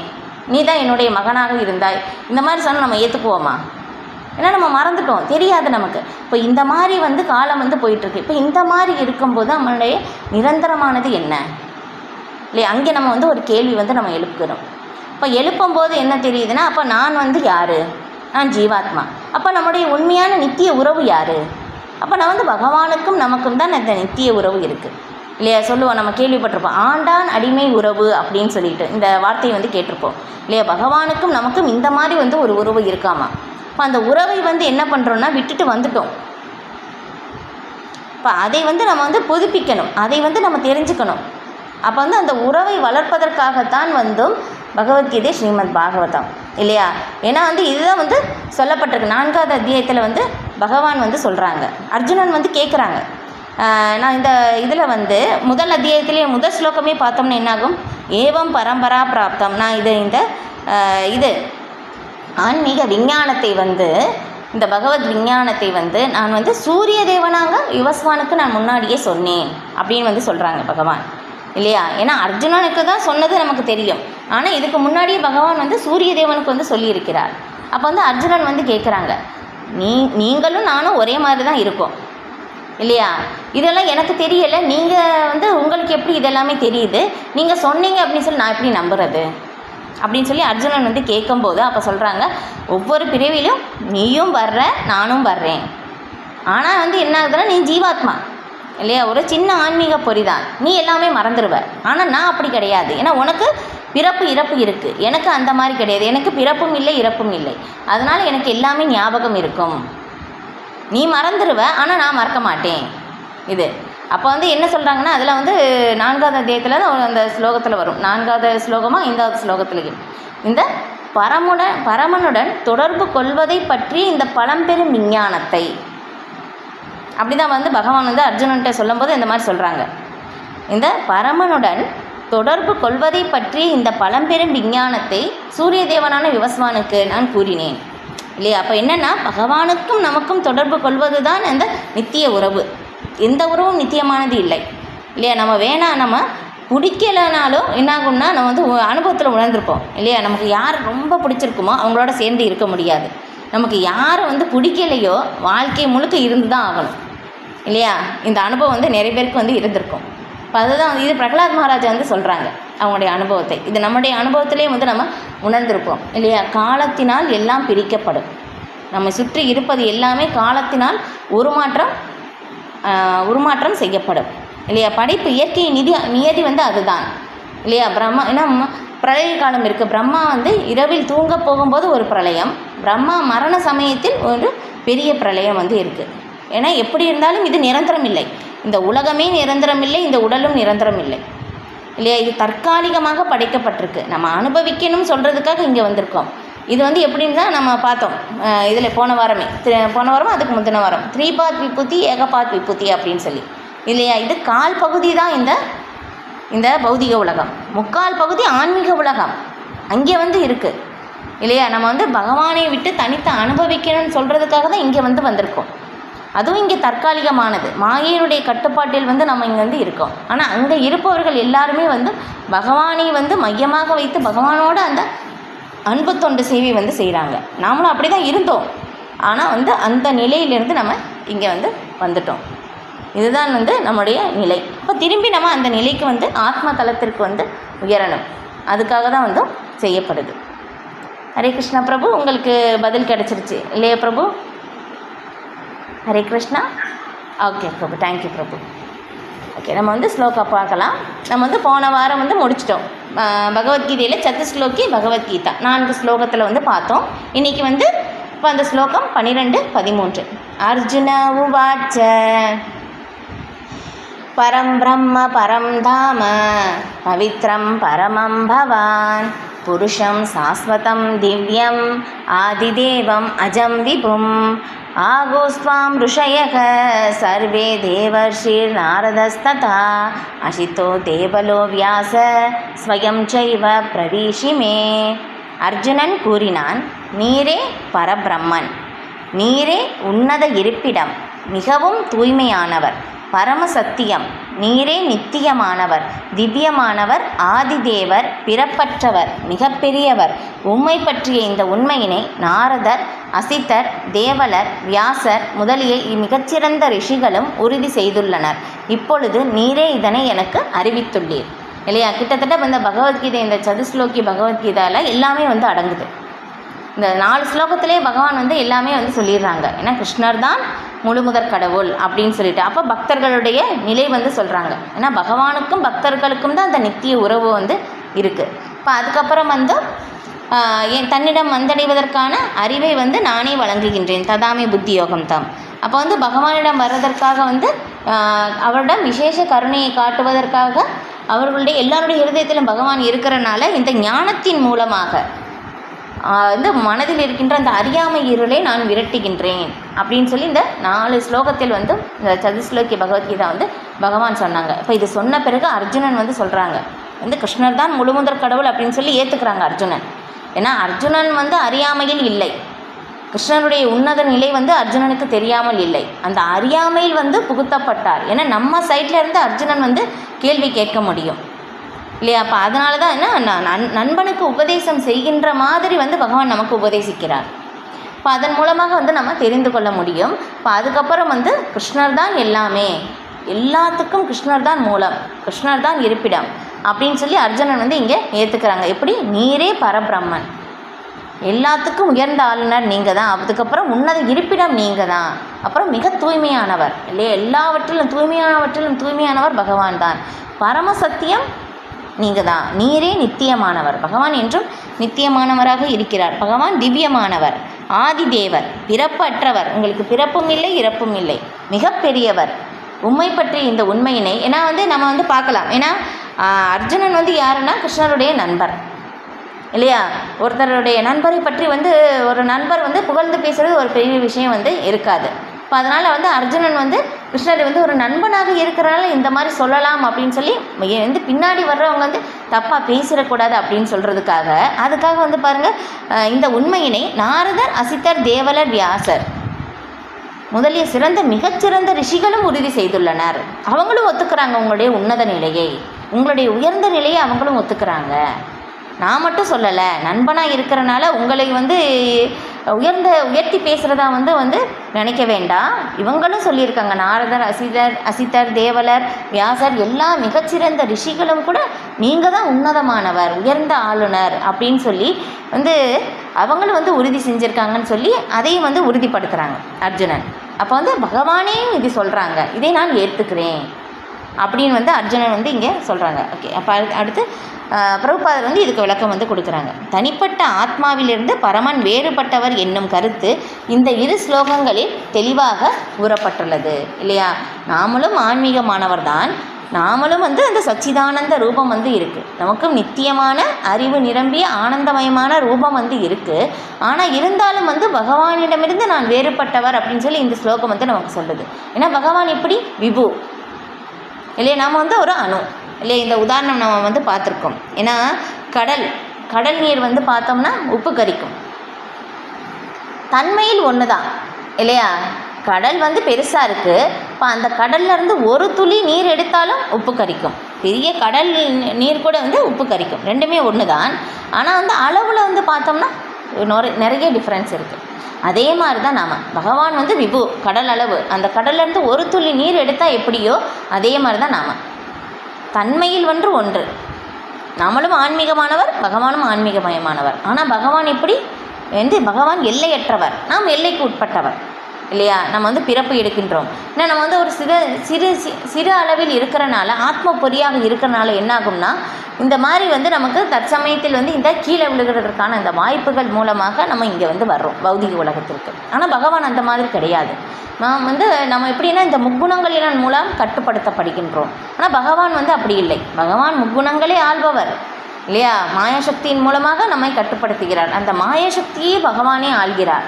நீ தான் என்னுடைய மகனாக இருந்தாய், இந்த மாதிரி சொன்னால் நம்ம ஏற்றுக்குவோமா? ஏன்னா நம்ம மறந்துட்டோம், தெரியாது நமக்கு. இப்போ இந்த மாதிரி வந்து காலம் வந்து போயிட்டுருக்கு. இப்போ இந்த மாதிரி இருக்கும்போது நம்மளுடைய நிரந்தரமானது என்ன இல்லையா. அங்கே நம்ம வந்து ஒரு கேள்வி வந்து நம்ம எழுப்புகிறோம். இப்போ எழுப்பும்போது என்ன தெரியுதுன்னா, அப்போ நான் வந்து யார்? நான் ஜீவாத்மா. அப்போ நம்முடைய உண்மையான நித்திய உறவு யார்? அப்போ நான் வந்து பகவானுக்கும் நமக்கும் தான் அந்த நித்திய உறவு இருக்குது இல்லையா சொல்லுவோம், நம்ம கேள்விப்பட்டிருப்போம், ஆண்டான் அடிமை உறவு அப்படின்னு சொல்லிட்டு இந்த வார்த்தையை வந்து கேட்டிருப்போம் இல்லையா. பகவானுக்கும் நமக்கும் இந்த மாதிரி வந்து ஒரு உறவு இருக்காமா. இப்போ அந்த உறவை வந்து என்ன பண்ணுறோன்னா விட்டுட்டு வந்துட்டோம். இப்போ அதை வந்து நம்ம வந்து புதுப்பிக்கணும், அதை வந்து நம்ம தெரிஞ்சுக்கணும். அப்போ வந்து அந்த உறவை வளர்ப்பதற்காகத்தான் வந்தும் பகவத்கீதை ஸ்ரீமத் பாகவதம் இல்லையா. ஏன்னா வந்து இதுதான் வந்து சொல்லப்பட்டிருக்கு. 4வது அத்தியாயத்தில் வந்து பகவான் வந்து சொல்கிறாங்க, அர்ஜுனன் வந்து கேட்குறாங்க. நான் இந்த இதில் வந்து முதல் அத்தியாயத்திலே முதல் ஸ்லோகமே பார்த்தோம்னா என்னாகும், ஏவம் பரம்பரா பிராப்தம். நான் இது ஆன்மீக விஞ்ஞானத்தை வந்து இந்த பகவத் விஞ்ஞானத்தை வந்து நான் வந்து சூரிய தேவனாக விவஸ்வானுக்கு நான் முன்னாடியே சொன்னேன் அப்படின்னு வந்து சொல்கிறாங்க பகவான் இல்லையா. ஏன்னா அர்ஜுனனுக்கு தான் சொன்னது நமக்கு தெரியும், ஆனால் இதுக்கு முன்னாடியே பகவான் வந்து சூரிய தேவனுக்கு வந்து சொல்லியிருக்கிறார். அப்போ வந்து அர்ஜுனன் வந்து கேட்குறாங்க, நீங்களும் நானும் ஒரே மாதிரி தான் இருக்கோம் இல்லையா, இதெல்லாம் எனக்கு தெரியலை, நீங்கள் வந்து உங்களுக்கு எப்படி இதெல்லாமே தெரியுது, நீங்கள் சொன்னீங்க அப்படின்னு சொல்லி நான் எப்படி நம்புறது அப்படின்னு சொல்லி அர்ஜுனன் வந்து கேட்கும்போது அப்போ சொல்கிறாங்க, ஒவ்வொரு பிறவிலும் நீயும் வர்ற நானும் வர்றேன், ஆனால் வந்து என்ன ஆகுதுன்னா நீ ஜீவாத்மா இல்லையா, ஒரு சின்ன ஆன்மீக பொறி தான், நீ எல்லாமே மறந்துடுவ. ஆனால் நான் அப்படி கிடையாது, ஏன்னா உனக்கு பிறப்பு இறப்பு இருக்குது, எனக்கு அந்த மாதிரி கிடையாது, எனக்கு பிறப்பும் இல்லை இறப்பும் இல்லை, அதனால் எனக்கு எல்லாமே ஞாபகம் இருக்கும். நீ மறந்துடுவ, ஆனால் நான் மறக்க மாட்டேன். இது அப்போ வந்து என்ன சொல்கிறாங்கன்னா, அதில் வந்து 4வது அத்தியாயத்தில் தான் அந்த ஸ்லோகத்தில் வரும், 4வது ஸ்லோகமா 5வது ஸ்லோகத்துலேயும் இந்த பரமனுடன் தொடர்பு கொள்வதை பற்றி இந்த பழம்பெரும் விஞ்ஞானத்தை அப்படி தான் வந்து பகவான் வந்து அர்ஜுனன்கிட்ட சொல்லும்போது இந்த மாதிரி சொல்கிறாங்க, இந்த பரமனுடன் தொடர்பு கொள்வதை பற்றி இந்த பழம்பெரும் விஞ்ஞானத்தை சூரிய தேவனான விவஸ்வானுக்கு நான் கூறினேன் இல்லையா. அப்போ என்னென்னா பகவானுக்கும் நமக்கும் தொடர்பு கொள்வது தான் அந்த நித்திய உறவு. எந்த உறவும் நித்தியமானது இல்லை இல்லையா. நம்ம பிடிக்கலைனாலும் என்னாகும்னா நம்ம வந்து அனுபவத்தில் உணர்ந்திருப்போம் இல்லையா. நமக்கு யார் ரொம்ப பிடிச்சிருக்குமோ அவங்களோட சேர்ந்து இருக்க முடியாது. நமக்கு யாரை வந்து பிடிக்கலையோ வாழ்க்கை முழுக்க இருந்து தான் ஆகணும் இல்லையா. இந்த அனுபவம் வந்து நிறைய பேருக்கு வந்து இருந்திருக்கும். இப்போ அதுதான் இது பிரகலாத் மகாராஜா வந்து சொல்கிறாங்க அவங்களுடைய அனுபவத்தை. இது நம்முடைய அனுபவத்திலே வந்து நம்ம உணர்ந்திருப்போம் இல்லையா. காலத்தினால் எல்லாம் பிரிக்கப்படும், நம்ம சுற்றி இருப்பது எல்லாமே காலத்தினால் உருமாற்றம் செய்யப்படும் இல்லையா. படைப்பு இயற்கை நியதி வந்து அதுதான் இல்லையா. பிரம்மா ஏன்னா பிரளய காலம் இருக்குது. பிரம்மா வந்து இரவில் தூங்க போகும்போது ஒரு பிரளயம், பிரம்மா மரண சமயத்தில் ஒரு பெரிய பிரளயம் வந்து இருக்குது. ஏன்னா எப்படி இருந்தாலும் இது நிரந்தரம் இல்லை, இந்த உலகமே நிரந்தரம் இல்லை, இந்த உடலும் நிரந்தரம் இல்லை இல்லையா. இது தற்காலிகமாக படைக்கப்பட்டிருக்கு, நம்ம அனுபவிக்கணும்னு சொல்கிறதுக்காக இங்கே வந்திருக்கோம். இது வந்து எப்படின்னு தான் நம்ம பார்த்தோம் இதில் போன வாரம் அதுக்கு முந்தின வாரம் 3 பாத் விபூதி ஏகபாத் விபூதி அப்படின்னு சொல்லி இல்லையா. இது கால் பகுதி தான் இந்த பௌதிக உலகம், 3/4 பகுதி ஆன்மீக உலகம் அங்கே வந்து இருக்குது இல்லையா. நம்ம வந்து பகவானை விட்டு தனித்து அனுபவிக்கணும்னு சொல்கிறதுக்காக தான் இங்கே வந்து வந்திருக்கோம். அதுவும் இங்கே தற்காலிகமானது, மாயையினுடைய கட்டுப்பாட்டில் வந்து நம்ம இங்கே வந்து இருக்கோம். ஆனால் அங்கே இருப்பவர்கள் எல்லாருமே வந்து பகவானை வந்து மையமாக வைத்து பகவானோட அந்த அன்பு தொண்டு சேவை வந்து செய்கிறாங்க. நாமளும் அப்படி தான் இருந்தோம், ஆனால் வந்து அந்த நிலையிலேருந்து நம்ம இங்கே வந்து வந்துட்டோம். இதுதான் வந்து நம்முடைய நிலை. இப்போ திரும்பி நம்ம அந்த நிலைக்கு வந்து ஆத்ம தலத்திற்கு வந்து உயரணும், அதுக்காக தான் வந்து செய்யப்படுது. ஹரே கிருஷ்ணா பிரபு, உங்களுக்கு பதில் கிடச்சிருச்சு இல்லையா பிரபு? ஹரே கிருஷ்ணா. ஓகே பிரபு, தேங்க்யூ பிரபு. ஓகே, நம்ம வந்து ஸ்லோகா பார்க்கலாம். நம்ம வந்து போன வாரம் வந்து முடிச்சிட்டோம் பகவத்கீதையில் சத்துஸ்லோகி பகவத்கீதா 4 ஸ்லோகத்தில் வந்து பார்த்தோம். இன்றைக்கி வந்து இப்போ அந்த ஸ்லோகம் 12, 13. அர்ஜுன உவாச்ச பரம் பிரம்ம பரம் தாம பவித்ரம் பரமம் பவான் புருஷம் சாஸ்வதம் திவ்யம் ஆதிதேவம் அஜம் விபும் ஆகோஸ்வாம் ருஷயக சர்வே தேவர்ஷிர் நாரதஸ்ததா அசிதோ தேவலோ வியாச ஸ்வயம் சைவ பிரவீஷிமே. அர்ஜுனன் கூறினான், நீரே பரபிரம்மன், நீரே உன்னத இருப்பிடம், மிகவும் தூய்மையானவர், பரமசத்தியம், நீரே நித்தியமானவர், திவ்யமானவர், ஆதிதேவர், பிறப்பற்றவர், மிக பெரியவர். உம்மை பற்றிய இந்த உண்மையினை நாரதர், அசித்தர், தேவலர், வியாசர் முதலிய மிகச்சிறந்த ரிஷிகளும் உறுதி செய்துள்ளனர். இப்பொழுது நீரே இதனை எனக்கு அறிவித்துள்ளீர் இல்லையா. கிட்டத்தட்ட இந்த பகவத்கீதை, இந்த சதுஸ்லோகி பகவத்கீதாவில் எல்லாமே வந்து அடங்குது. இந்த 4 ஸ்லோகத்திலே பகவான் வந்து எல்லாமே வந்து சொல்லிடுறாங்க. ஏன்னா கிருஷ்ணர் தான் முழுமுதற் கடவுள் அப்படின்னு சொல்லிட்டு. அப்போ பக்தர்களுடைய நிலை வந்து சொல்கிறாங்க. ஏன்னா பகவானுக்கும் பக்தர்களுக்கும் தான் அந்த நித்திய உறவு வந்து இருக்குது. இப்போ அதுக்கப்புறம் வந்து தன்னிடம் வந்தடைவதற்கான அறிவை வந்து நானே வழங்குகின்றேன், ததாமே புத்தி யோகம் தாம். அப்போ வந்து பகவானிடம் வர்றதற்காக வந்து அவரிடம் விசேஷ கருணையை காட்டுவதற்காக அவர்களுடைய எல்லாருடைய ஹிருதயத்திலும் பகவான் இருக்கிறனால இந்த ஞானத்தின் மூலமாக வந்து மனதில் இருக்கின்ற அந்த அறியாமை இருளை நான் விரட்டுகின்றேன் அப்படின்னு சொல்லி இந்த 4 ஸ்லோகத்தில் வந்து இந்த சதுஸ்லோக்கிய பகவத்கீதா வந்து பகவான் சொன்னாங்க. இப்போ இது சொன்ன பிறகு அர்ஜுனன் வந்து சொல்கிறாங்க, வந்து கிருஷ்ணர் தான் முழுமுதற் கடவுள் அப்படின்னு சொல்லி ஏற்றுக்கிறாங்க அர்ஜுனன். ஏன்னா அர்ஜுனன் வந்து அறியாமையில் இல்லை, கிருஷ்ணனுடைய உன்னத நிலை வந்து அர்ஜுனனுக்கு தெரியாமல் இல்லை, அந்த அறியாமையில் வந்து புகுத்தப்பட்டார். ஏன்னா நம்ம சைட்ல இருந்து அர்ஜுனன் வந்து கேள்வி கேட்க முடியும் இல்லையா? அப்போ அதனால தான் என்ன நண்பனுக்கு உபதேசம் செய்கின்ற மாதிரி வந்து பகவான் நமக்கு உபதேசிக்கிறார். இப்போ அதன் மூலமாக வந்து நம்ம தெரிந்து கொள்ள முடியும். இப்போ அதுக்கப்புறம் வந்து கிருஷ்ணர் தான் எல்லாமே, எல்லாத்துக்கும் கிருஷ்ணர் தான் மூலம், கிருஷ்ணர் தான் இருப்பிடம் அப்படின்னு சொல்லி அர்ஜுனன் வந்து இங்கே ஏற்றுக்கிறாங்க. எப்படி? நீரே பரபிரம்மன், எல்லாத்துக்கும் உயர்ந்த ஆளுநர் நீங்கள் தான், அதுக்கப்புறம் உன்னத இருப்பிடம் நீங்கள் தான், அப்புறம் மிக தூய்மையானவர் இல்லையா? எல்லாவற்றிலும் தூய்மையானவர் பகவான் தான், பரமசத்தியம் நீங்கள் தான், நீரே நித்தியமானவர், பகவான் என்றும் நித்தியமானவராக இருக்கிறார், பகவான் திவ்யமானவர், ஆதிதேவர், பிறப்பற்றவர், உங்களுக்கு பிறப்பும் இல்லை இறப்பும் இல்லை, மிகப்பெரியவர், உண்மை பற்றி இந்த உண்மையினை. ஏன்னா வந்து நம்ம வந்து பார்க்கலாம், ஏன்னா அர்ஜுனன் வந்து யாருன்னா கிருஷ்ணருடைய நண்பர் இல்லையா? ஒருத்தருடைய நண்பரை பற்றி வந்து ஒரு நண்பர் வந்து புகழ்ந்து பேசுகிறது ஒரு பெரிய விஷயம் வந்து இருக்காது. இப்போ அதனால் வந்து அர்ஜுனன் வந்து கிருஷ்ணர் வந்து ஒரு நண்பனாக இருக்கிறனால இந்த மாதிரி சொல்லலாம் அப்படின்னு சொல்லி வந்து பின்னாடி வர்றவங்க வந்து தப்பாக பேசிடக்கூடாது அப்படின்னு சொல்கிறதுக்காக, அதுக்காக வந்து பாருங்கள், இந்த உண்மையினை நாரதர், அசித்தர், தேவலர், வியாசர் முதலிய மிகச்சிறந்த ரிஷிகளும் உறுதி செய்துள்ளனர். அவங்களும் ஒத்துக்கிறாங்க உங்களுடைய உன்னத நிலையை, உங்களுடைய உயர்ந்த நிலையை அவங்களும் ஒத்துக்கிறாங்க. நான் மட்டும் சொல்லலை, நண்பனாக இருக்கிறனால உங்களை வந்து உயர்த்தி பேசுகிறதா வந்து நினைக்க வேண்டாம். இவங்களும் சொல்லியிருக்காங்க, நாரதர், அசித்தர், தேவலர், வியாசர் எல்லா மிகச்சிறந்த ரிஷிகளும் கூட நீங்கள் தான் உன்னதமானவர், உயர்ந்த ஆளுநர் அப்படின்னு சொல்லி வந்து அவங்களும் வந்து உறுதி செஞ்சுருக்காங்கன்னு சொல்லி அதையும் வந்து உறுதிப்படுத்துகிறாங்க அர்ஜுனன். அப்போ வந்து பகவானேயும் இது சொல்கிறாங்க, இதை நான் ஏற்றுக்கிறேன் அப்படின்னு வந்து அர்ஜுனன் வந்து இங்கே சொல்கிறாங்க. ஓகே, அப்போ அடுத்து பிரபுபாதர் வந்து இதுக்கு விளக்கம் வந்து கொடுக்குறாங்க. தனிப்பட்ட ஆத்மாவிலிருந்து பரமன் வேறுபட்டவர் என்னும் கருத்து இந்த 2 ஸ்லோகங்களில் தெளிவாக கூறப்பட்டுள்ளது இல்லையா? நாமளும் ஆன்மீகமானவர் தான், நாமளும் வந்து அந்த சச்சிதானந்த ரூபம் வந்து இருக்குது, நமக்கும் நித்தியமான அறிவு நிரம்பிய ஆனந்தமயமான ரூபம் வந்து இருக்குது. ஆனால் இருந்தாலும் வந்து பகவானிடமிருந்து நான் வேறுபட்டவர் அப்படின்னு சொல்லி இந்த ஸ்லோகம் வந்து நமக்கு சொல்லுது. ஏன்னா பகவான் இப்படி விபு இல்லையா? நாம் வந்து ஒரு அணு இல்லையா? இந்த உதாரணம் நம்ம வந்து பார்த்துருக்கோம். ஏன்னா கடல் நீர் வந்து பார்த்தோம்னா உப்பு கரிக்கும், தன்மையில் ஒன்று தான் இல்லையா? கடல் வந்து பெருசாக இருக்குது, இப்போ அந்த கடல்லேருந்து ஒரு துளி நீர் எடுத்தாலும் உப்பு கரிக்கும், பெரிய கடல் நீர் கூட வந்து உப்பு கரிக்கும், ரெண்டுமே ஒன்று தான். ஆனால் வந்து அளவில் வந்து பார்த்தோம்னா நிறைய டிஃப்ரென்ஸ் இருக்குது. அதே மாதிரி தான் பகவான் வந்து விபு, கடல் அளவு, அந்த கடல்லேருந்து ஒரு துளி நீர் எடுத்தால் எப்படியோ அதே மாதிரி தான் தன்மையில் ஒன்று. நம்மளும் ஆன்மீகமானவர், பகவானும் ஆன்மீகமயமானவர். ஆனால் பகவான் எப்படி வந்து பகவான் எல்லையற்றவர், நாம் எல்லைக்கு உட்பட்டவர் இல்லையா? நம்ம வந்து பிறப்பு எடுக்கின்றோம். ஏன்னா நம்ம வந்து ஒரு சிறு அளவில் இருக்கிறனால, ஆத்ம பொறியாக இருக்கிறனால என்ன ஆகும்னா, இந்த மாதிரி வந்து நமக்கு தற்சமயத்தில் வந்து இந்த கீழே விழுகிறதுக்கான இந்த வாய்ப்புகள் மூலமாக நம்ம இங்கே வந்து வர்றோம் பௌதிக உலகத்திற்கு. ஆனால் பகவான் அந்த மாதிரி கிடையாது. நாம் வந்து நம்ம எப்படின்னா இந்த முக்குணங்களின் மூலம் கட்டுப்படுத்தப்படுகின்றோம். ஆனால் பகவான் வந்து அப்படி இல்லை, பகவான் முக்குணங்களே ஆள்பவர் இல்லையா? மாயாசக்தியின் மூலமாக நம்மை கட்டுப்படுத்துகிறார், அந்த மாயாசக்தியே பகவானே ஆள்கிறார்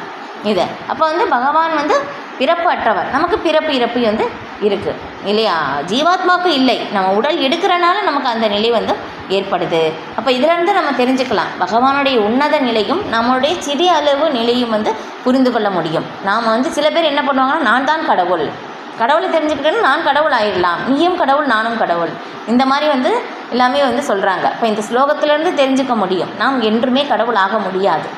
இதை. அப்போ வந்து பகவான் வந்து பிறப்பு அற்றவர், நமக்கு பிறப்பு இறப்பு வந்து இருக்குது இல்லையா? ஜீவாத்மாவுக்கு இல்லை, நம்ம உடல் எடுக்கிறனால நமக்கு அந்த நிலை வந்து ஏற்படுது. அப்போ இதிலேருந்து நம்ம தெரிஞ்சுக்கலாம், பகவானுடைய உன்னத நிலையும் நம்மளுடைய சிறிய அளவு நிலையும் வந்து புரிந்து கொள்ள முடியும். நாம் வந்து சில பேர் என்ன பண்ணுவாங்கன்னா, நான் தான் கடவுள், கடவுளை தெரிஞ்சுக்கிட்டேன்னா நான் கடவுள் ஆயிடலாம், நீயும் கடவுள் நானும் கடவுள், இந்த மாதிரி வந்து எல்லாமே வந்து சொல்கிறாங்க. இப்போ இந்த ஸ்லோகத்திலேருந்து தெரிஞ்சுக்க முடியும், நாம் என்றுமே கடவுள் ஆக முடியாது.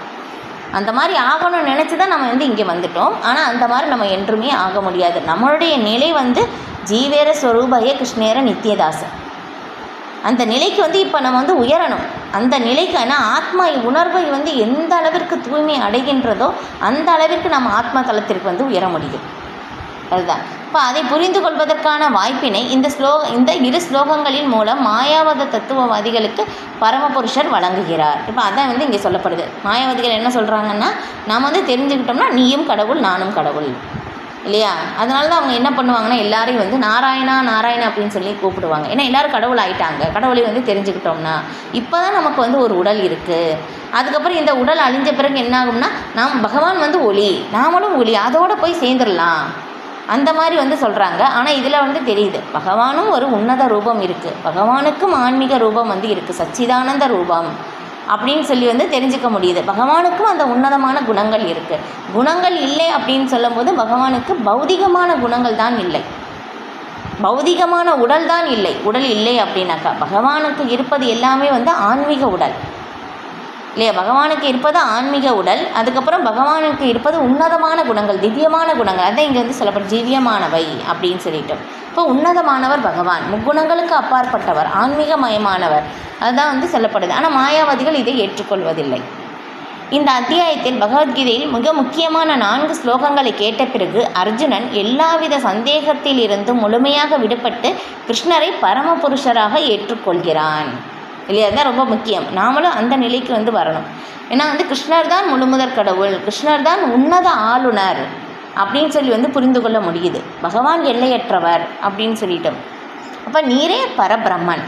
அந்த மாதிரி ஆகணும்னு நினச்சி தான் நம்ம வந்து இங்கே வந்துட்டோம். ஆனால் அந்த மாதிரி நம்ம என்றுமே ஆக முடியாது. நம்மளுடைய நிலை வந்து ஜீவேர ஸ்வரூபய கிருஷ்ணேர நித்தியதாசன், அந்த நிலைக்கு வந்து இப்போ நம்ம வந்து உயரணும். அந்த நிலைக்கு ஆனால் ஆத்மா உணர்வை வந்து எந்த அளவிற்கு தூய்மை அடைகின்றதோ அந்த அளவிற்கு நம்ம ஆத்மா தளத்திற்கு வந்து உயர முடியும். அதுதான். இப்போ அதை புரிந்து கொள்வதற்கான வாய்ப்பினை இந்த இரு ஸ்லோகங்களின் மூலம் மாயாவாத தத்துவவாதிகளுக்கு பரமபுருஷர் வழங்குகிறார். இப்போ அதான் வந்து இங்கே சொல்லப்படுது. மாயாவாதிகள் என்ன சொல்கிறாங்கன்னா, நாம் வந்து தெரிஞ்சுக்கிட்டோம்னா நீயும் கடவுள் நானும் கடவுள் இல்லையா? அதனால தான் அவங்க என்ன பண்ணுவாங்கன்னா, எல்லாரையும் வந்து நாராயணா நாராயணா அப்படின்னு சொல்லி கூப்பிடுவாங்க. ஏன்னா எல்லோரும் கடவுள் ஆகிட்டாங்க. கடவுளை வந்து தெரிஞ்சுக்கிட்டோம்னா இப்போ தான் நமக்கு வந்து ஒரு உடல் இருக்குது. அதுக்கப்புறம் இந்த உடல் அழிஞ்ச பிறகு என்ன ஆகும்னா, பகவான் வந்து ஒளி, நாமளும் ஒளி, அதோடு போய் சேர்ந்துடலாம் அந்த மாதிரி வந்து சொல்கிறாங்க. ஆனால் இதில் வந்து தெரியுது, பகவானும் ஒரு உன்னத ரூபம் இருக்குது, பகவானுக்கும் ஆன்மீக ரூபம் வந்து இருக்குது, சச்சிதானந்த ரூபம் அப்படின்னு சொல்லி வந்து தெரிஞ்சுக்க முடியுது. பகவானுக்கும் அந்த உன்னதமான குணங்கள் இருக்குது. குணங்கள் இல்லை அப்படின்னு சொல்லும்போது பகவானுக்கு பௌதிகமான குணங்கள் தான் இல்லை, பௌதிகமான உடல் தான் இல்லை. உடல் இல்லை அப்படின்னாக்கா பகவானுக்கு இருப்பது எல்லாமே வந்து ஆன்மீக உடல் இல்லையா? பகவானுக்கு இருப்பது ஆன்மீக உடல். அதுக்கப்புறம் பகவானுக்கு இருப்பது உன்னதமான குணங்கள், திவ்யமான குணங்கள். அதான் இங்கே வந்து சொல்லப்படும் திவ்யமானவை அப்படின்னு சொல்லிட்டோம். இப்போ உன்னதமானவர் பகவான், முக்குணங்களுக்கு அப்பாற்பட்டவர், ஆன்மீகமயமானவர், அதுதான் வந்து சொல்லப்படுது. ஆனால் மாயாவாதிகள் இதை ஏற்றுக்கொள்வதில்லை. இந்த அத்தியாயத்தில் பகவத்கீதையில் மிக முக்கியமான 4 ஸ்லோகங்களை கேட்ட பிறகு அர்ஜுனன் எல்லாவித சந்தேகத்திலிருந்தும் முழுமையாக விடுபட்டு கிருஷ்ணரை பரமபுருஷராக ஏற்றுக்கொள்கிறான் இல்லையா? அதுதான் ரொம்ப முக்கியம். நாமளும் அந்த நிலைக்கு வந்து வரணும். ஏன்னா வந்து கிருஷ்ணர் தான் முழுமுதற் கடவுள், கிருஷ்ணர் தான் உன்னத ஆளுநர் அப்படின்னு சொல்லி வந்து புரிந்து கொள்ள முடியுது. பகவான் எல்லையற்றவர் அப்படின்னு சொல்லிட்டோம். அப்போ நீரே பரபிரம்மன்,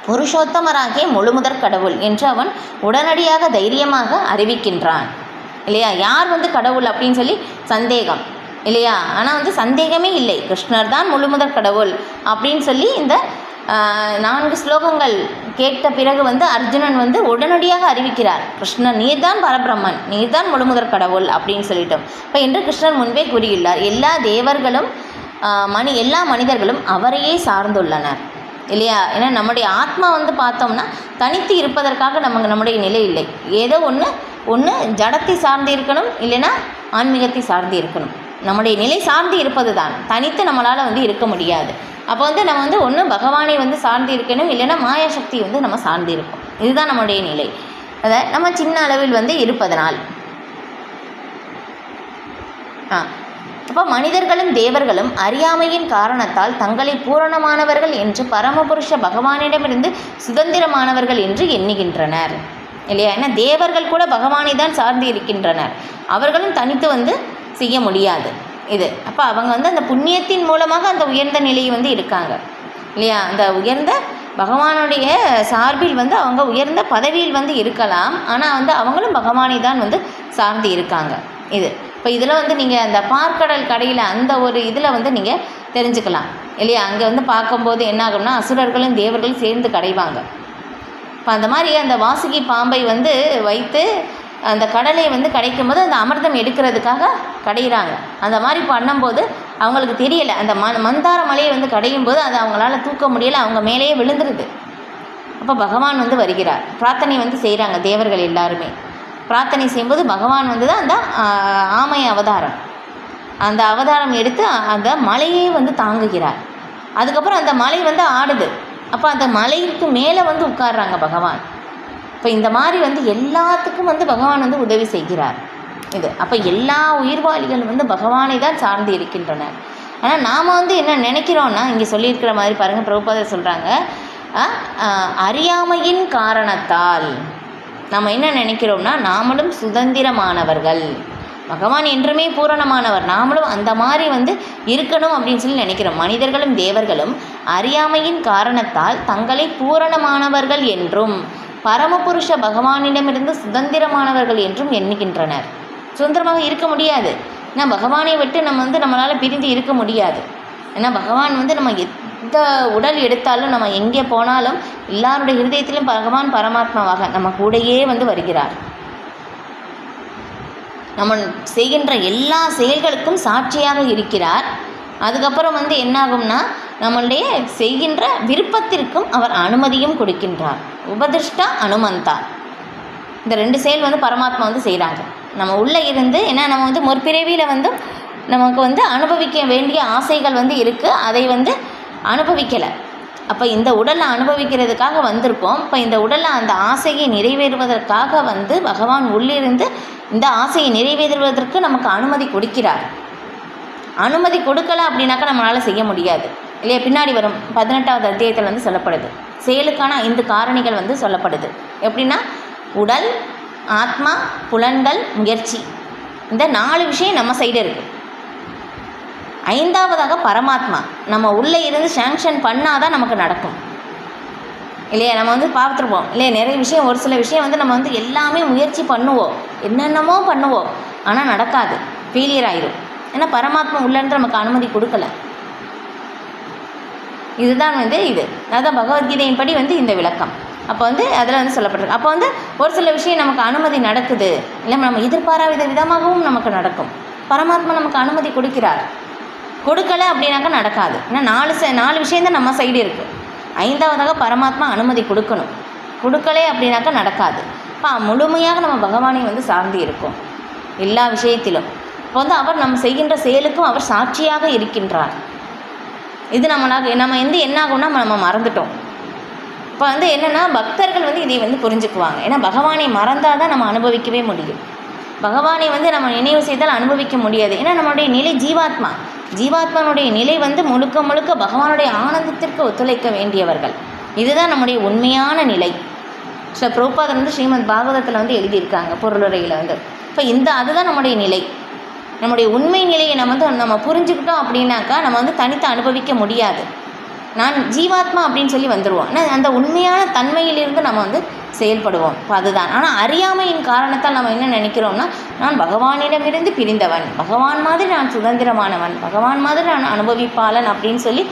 புருஷோத்தமராகிய முழுமுதற் கடவுள் என்று அவன் உடனடியாக தைரியமாக அறிவிக்கின்றான் இல்லையா? யார் வந்து கடவுள் அப்படின்னு சொல்லி சந்தேகம் இல்லையா? ஆனால் வந்து சந்தேகமே இல்லை, கிருஷ்ணர் தான் முழுமுதற் கடவுள் அப்படின்னு சொல்லி இந்த 4 ஸ்லோகங்கள் கேட்ட பிறகு வந்து அர்ஜுனன் வந்து உடனடியாக அறிவிக்கிறார், கிருஷ்ணன் நீர்தான் பரபிரம்மன், நீர்தான் முழுமுதற் கடவுள் அப்படின்னு சொல்லிட்டோம். இப்போ என்று கிருஷ்ணன் முன்பே கூறியுள்ளார், எல்லா தேவர்களும் எல்லா மனிதர்களும் அவரையே சார்ந்துள்ளனர் இல்லையா? ஏன்னா நம்முடைய ஆத்மா வந்து பார்த்தோம்னா தனித்து இருப்பதற்காக நம்முடைய நிலை இல்லை. ஏதோ ஒன்று ஜடத்தை சார்ந்து இருக்கணும், இல்லைன்னா ஆன்மீகத்தை சார்ந்து இருக்கணும். நம்முடைய நிலை சார்ந்து இருப்பது தான், தனித்து நம்மளால் வந்து இருக்க முடியாது. அப்போ வந்து நம்ம வந்து ஒன்று பகவானை வந்து சார்ந்து இருக்கணும், இல்லைன்னா மாயாசக்தி வந்து நம்ம சார்ந்து இருக்கும். இதுதான் நம்முடைய நிலை. அதை நம்ம சின்ன அளவில் வந்து இருப்பதனால் அப்போ மனிதர்களும் தேவர்களும் அறியாமையின் காரணத்தால் தங்களை பூரணமானவர்கள் என்று பரமபுருஷ பகவானிடமிருந்து சுதந்திரமானவர்கள் என்று எண்ணுகின்றனர் இல்லையா? ஏன்னா தேவர்கள் கூட பகவானை தான் சார்ந்து இருக்கின்றனர், அவர்களும் தனித்து வந்து செய்ய முடியாது இது. அப்போ அவங்க வந்து அந்த புண்ணியத்தின் மூலமாக அந்த உயர்ந்த நிலையை வந்து இருக்காங்க இல்லையா? அந்த உயர்ந்த பகவானுடைய சார்பில் வந்து அவங்க உயர்ந்த பதவியில் வந்து இருக்கலாம், ஆனால் வந்து அவங்களும் பகவானை தான் வந்து சார்ந்து இருக்காங்க இது. இப்போ இதில் வந்து நீங்கள் அந்த பார்க்கடல் கடையில் அந்த ஒரு இதில் வந்து நீங்கள் தெரிஞ்சுக்கலாம் இல்லையா? அங்கே வந்து பார்க்கும்போது என்ன ஆகும்னா, அசுரர்களும் தேவர்களும் சேர்ந்து கடைவாங்க. இப்போ அந்த மாதிரி அந்த வாசுகி பாம்பை வந்து வைத்து அந்த கடலை வந்து கடைக்கும் போது அந்த அமிர்தம் எடுக்கிறதுக்காக கடையிறாங்க. அந்த மாதிரி பண்ணும்போது அவங்களுக்கு தெரியலை, அந்த மந்தார மலையை வந்து கடையும் போது அது அவங்களால தூக்க முடியலை, அவங்க மேலேயே விழுந்துருது. அப்போ பகவான் வந்து வருகிறார், பிரார்த்தனை வந்து செய்கிறாங்க தேவர்கள் எல்லாருமே. பிரார்த்தனை செய்யும்போது பகவான் வந்து தான் அந்த ஆமை அவதாரம், அந்த அவதாரம் எடுத்து அந்த மலையே வந்து தாங்குகிறார். அதுக்கப்புறம் அந்த மலை வந்து ஆடுது. அப்போ அந்த மலைக்கு மேலே வந்து உட்கார்றாங்க பகவான். இப்போ இந்த மாதிரி வந்து எல்லாத்துக்கும் வந்து பகவான் வந்து உதவி செய்கிறார் இது. அப்போ எல்லா உயிர்வாளிகள் வந்து பகவானை தான் சார்ந்து இருக்கின்றனர். ஆனால் நாம் வந்து என்ன நினைக்கிறோன்னா, இங்கே சொல்லியிருக்கிற மாதிரி பாருங்கள், பிரபுபாதர் சொல்கிறாங்க, அறியாமையின் காரணத்தால் நம்ம என்ன நினைக்கிறோம்னா, நாமளும் சுதந்திரமானவர்கள், பகவான் என்றுமே பூரணமானவர், நாமளும் அந்த மாதிரி வந்து இருக்கணும் அப்படின்னு சொல்லி நினைக்கிறோம். மனிதர்களும் தேவர்களும் அறியாமையின் காரணத்தால் தங்களை பூரணமானவர்கள் என்றும் பரமபுருஷ பகவானிடமிருந்து சுதந்திரமானவர்கள் என்றும் எண்ணுகின்றனர். சுதந்திரமாக இருக்க முடியாது, ஏன்னா பகவானை விட்டு நம்ம வந்து நம்மளால் பிரிந்து இருக்க முடியாது. ஏன்னா பகவான் வந்து நம்ம எந்த உடல் எடுத்தாலும், நம்ம எங்கே போனாலும் எல்லாருடைய ஹிருதயத்திலும் பகவான் பரமாத்மாவாக நம்ம கூடையே வந்து வருகிறார். நம்ம செய்கின்ற எல்லா செயல்களுக்கும் சாட்சியாக இருக்கிறார். அதுக்கப்புறம் வந்து என்னாகும்னா, நம்மளுடைய செய்கின்ற விருப்பத்திற்கும் அவர் அனுமதியும் கொடுக்கின்றார். உபதிஷ்டா அனுமந்தா, இந்த 2 செயல் வந்து பரமாத்மா வந்து செய்கிறாங்க நம்ம உள்ளே இருந்து. ஏன்னா நம்ம வந்து முற்பிறவியில் வந்து நமக்கு வந்து அனுபவிக்க வேண்டிய ஆசைகள் வந்து இருக்குது, அதை வந்து அனுபவிக்கலை. அப்போ இந்த உடலை அனுபவிக்கிறதுக்காக வந்திருக்கோம். இப்போ இந்த உடலில் அந்த ஆசையை நிறைவேறுவதற்காக வந்து பகவான் உள்ளிருந்து இந்த ஆசையை நிறைவேறுவதற்கு நமக்கு அனுமதி கொடுக்கிறார். அனுமதி கொடுக்கல அப்படின்னாக்கா நம்மளால் செய்ய முடியாது இல்லையா. பின்னாடி வரும் 18வது அத்தியாயத்தில் வந்து சொல்லப்படுது. செயலுக்கான 5 காரணிகள் வந்து சொல்லப்படுது. எப்படின்னா உடல், ஆத்மா, புலன்கள், முயற்சி. இந்த 4 விஷயம் நம்ம சைடு இருக்குது. 5வதாக பரமாத்மா நம்ம உள்ளே இருந்து சேங்ஷன் பண்ணாதான் நமக்கு நடக்கும் இல்லையா. நம்ம வந்து பார்த்துருப்போம் இல்லையா, நிறைய விஷயம், ஒரு சில விஷயம் வந்து நம்ம வந்து எல்லாமே முயற்சி பண்ணுவோம், என்னென்னமோ பண்ணுவோம், ஆனால் நடக்காது, ஃபெயிலியர் ஆயிடும். ஏன்னா பரமாத்மா உள்ளேருந்து நமக்கு அனுமதி கொடுக்கல. இதுதான் வந்து இது அதான் பகவத்கீதையின் படி வந்து இந்த விளக்கம். அப்போ வந்து அதில் வந்து சொல்லப்பட்டிருக்கு. அப்போ வந்து ஒரு சில விஷயம் நமக்கு அனுமதி நடக்குது இல்லை, நம்ம எதிர்பாராத விதமாகவும் நமக்கு நடக்கும். பரமாத்மா நமக்கு அனுமதி கொடுக்கிறார். கொடுக்கலை அப்படின்னாக்கா நடக்காது. ஏன்னா 4 விஷயந்தான் நம்ம சைடு இருக்குது. 5வதாக பரமாத்மா அனுமதி கொடுக்கணும். கொடுக்கலை அப்படின்னாக்கா நடக்காது. இப்போ முழுமையாக நம்ம பகவானை வந்து சார்ந்து இருக்கோம் எல்லா விஷயத்திலும். இப்போ வந்து அவர் நம்ம செய்கின்ற செயலுக்கும் அவர் சாட்சியாக இருக்கின்றார். இது நம்ம வந்து என்ன ஆகும்னா நம்ம மறந்துட்டோம். இப்போ வந்து என்னென்னா பக்தர்கள் வந்து இதை வந்து புரிஞ்சுக்குவாங்க. ஏன்னா பகவானை மறந்தால் தான் நம்ம அனுபவிக்கவே முடியும். பகவானை வந்து நம்ம நினைவு செய்தால் அனுபவிக்க முடியாது. ஏன்னா நம்மளுடைய நிலை ஜீவாத்மா. ஜீவாத்மானுடைய நிலை வந்து முழுக்க முழுக்க பகவானுடைய ஆனந்தத்திற்கு ஒத்துழைக்க வேண்டியவர்கள். இதுதான் நம்முடைய உண்மையான நிலை. பிரபுபாதர் வந்து ஸ்ரீமத் பாகவதத்தில் வந்து எழுதியிருக்காங்க பொருளுரையில் வந்து. இப்போ அதுதான் நம்முடைய நிலை. நம்முடைய உண்மை நிலையை நம்ம புரிஞ்சுக்கிட்டோம் அப்படின்னாக்கா நம்ம வந்து தனித்து அனுபவிக்க முடியாது. நான் ஜீவாத்மா அப்படின்னு சொல்லி வந்துடுவோம். ஆனால் அந்த உண்மையான தன்மையிலிருந்து நம்ம வந்து செயல்படுவோம். இப்போ அதுதான். ஆனால் அறியாமையின் காரணத்தால் நம்ம என்ன நினைக்கிறோம்னா, நான் பகவானிடமிருந்து பிரிந்தவன், பகவான் மாதிரி நான் சுதந்திரமானவன், பகவான் மாதிரி நான் அனுபவிப்பாளன் அப்படின்னு சொல்லி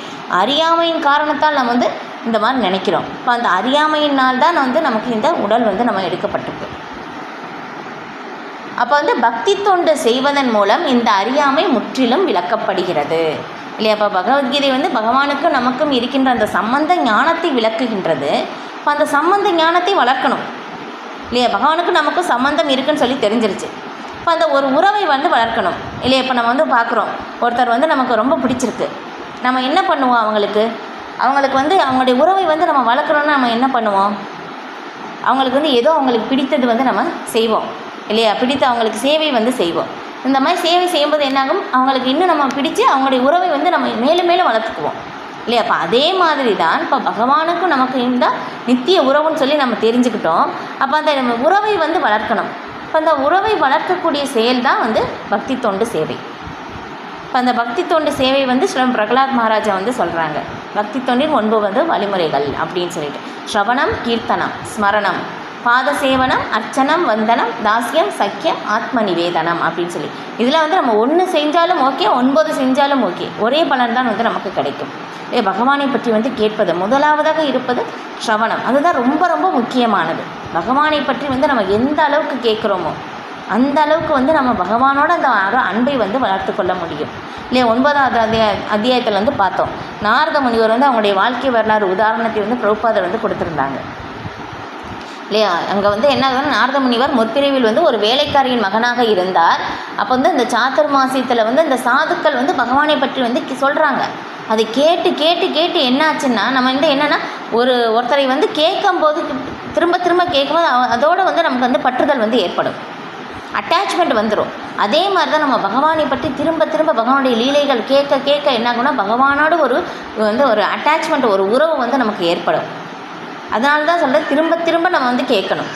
அறியாமையின் காரணத்தால் நம்ம வந்து இந்த மாதிரி நினைக்கிறோம். இப்போ அந்த அறியாமையினால் தான் வந்து நமக்கு இந்த உடல் வந்து நம்ம எடுக்கப்பட்டிருக்கு. அப்போ வந்து பக்தி தொண்டு செய்வதன் மூலம் இந்த அறியாமை முற்றிலும் விளக்கப்படுகிறது இல்லையா. அப்போ பகவத்கீதை வந்து பகவானுக்கும் நமக்கும் இருக்கின்ற அந்த சம்பந்த ஞானத்தை விளக்குகின்றது. இப்போ அந்த சம்பந்த ஞானத்தை வளர்க்கணும் இல்லையா. பகவானுக்கும் நமக்கும் சம்பந்தம் இருக்குன்னு சொல்லி தெரிஞ்சிருச்சு. இப்போ அந்த ஒரு உறவை வந்து வளர்க்கணும் இல்லையா. இப்போ நம்ம வந்து பார்க்குறோம், ஒருத்தர் வந்து நமக்கு ரொம்ப பிடிச்சிருக்கு, நம்ம என்ன பண்ணுவோம், அவங்களுக்கு வந்து அவங்களுடைய உறவை வந்து நம்ம வளர்க்கணுன்னா நம்ம என்ன பண்ணுவோம், அவங்களுக்கு வந்து ஏதோ அவங்களுக்கு பிடித்தது வந்து நம்ம செய்வோம் இல்லையா. பிடித்த அவங்களுக்கு சேவை வந்து செய்வோம். இந்த மாதிரி சேவை செய்யும்போது என்னாகும், அவங்களுக்கு இன்னும் நம்ம பிடிச்சி அவங்களுடைய உறவை வந்து நம்ம மேலும் மேலும் வளர்த்துக்குவோம் இல்லையா. அப்போ அதே மாதிரி தான் இப்போ பகவானுக்கும் நமக்கு இந்த நித்திய உறவுன்னு சொல்லி நம்ம தெரிஞ்சுக்கிட்டோம். அப்போ அந்த நம்ம உறவை வந்து வளர்க்கணும். இப்போ அந்த உறவை வளர்க்கக்கூடிய செயல் தான் வந்து பக்தி தொண்டு சேவை. இப்போ அந்த பக்தி தொண்டு சேவை வந்து ஸ்ரீ பிரகலாத் மகாராஜா வந்து சொல்கிறாங்க, பக்தி தொண்டின் 9 வழிமுறைகள் அப்படின்னு சொல்லிட்டு. ஸ்ரவணம், கீர்த்தனம், ஸ்மரணம், பாத சேவனம், அர்ச்சனம், வந்தனம், தாஸ்யம், சக்கியம், ஆத்ம நிவேதனம் அப்படின்னு சொல்லி. இதில் வந்து நம்ம 1 செஞ்சாலும் ஓகே, 9 செஞ்சாலும் ஓகே, ஒரே பலன் தான் வந்து நமக்கு கிடைக்கும். பகவானை பற்றி வந்து கேட்பது முதலாவதாக இருப்பது ஸ்ரவணம். அதுதான் ரொம்ப ரொம்ப முக்கியமானது. பகவானை பற்றி வந்து நம்ம எந்த அளவுக்கு கேட்குறோமோ அந்த அளவுக்கு வந்து நம்ம பகவானோட அந்த அன்பை வந்து வளர்த்து கொள்ள முடியும் இல்லையா. 9வது அத்தியாயத்தில் வந்து பார்த்தோம், நாரத முனிவர் வந்து அவங்களுடைய வாழ்க்கை வரலாறு உதாரணத்தை வந்து பிரபுபாதர் வந்து கொடுத்துருந்தாங்க இல்லையா. அங்கே வந்து என்ன ஆகுதுன்னா, நாரத முனிவர் முற்பிரிவில் வந்து ஒரு வேலைக்காரியின் மகனாக இருந்தார். அப்போ வந்து இந்த சாத்துர்மாசியத்தில் வந்து இந்த சாதுக்கள் வந்து பகவானை பற்றி வந்து சொல்கிறாங்க. அதை கேட்டு கேட்டு கேட்டு என்னாச்சுன்னா, நம்ம வந்து என்னென்னா ஒருத்தரை வந்து கேட்கும்போது திரும்ப திரும்ப கேட்கும்போது அதோடு வந்து நமக்கு வந்து பற்றுதல் வந்து ஏற்படும், அட்டாச்மெண்ட் வந்துடும். அதே மாதிரி தான் நம்ம பகவானை பற்றி திரும்ப திரும்ப பகவானுடைய லீலைகள் கேட்க கேட்க என்னாகும்னா பகவானோடு ஒரு அட்டாச்மெண்ட், ஒரு உறவு வந்து நமக்கு ஏற்படும். அதனால தான் சொல்கிறேன், திரும்ப திரும்ப நம்ம வந்து கேட்கணும்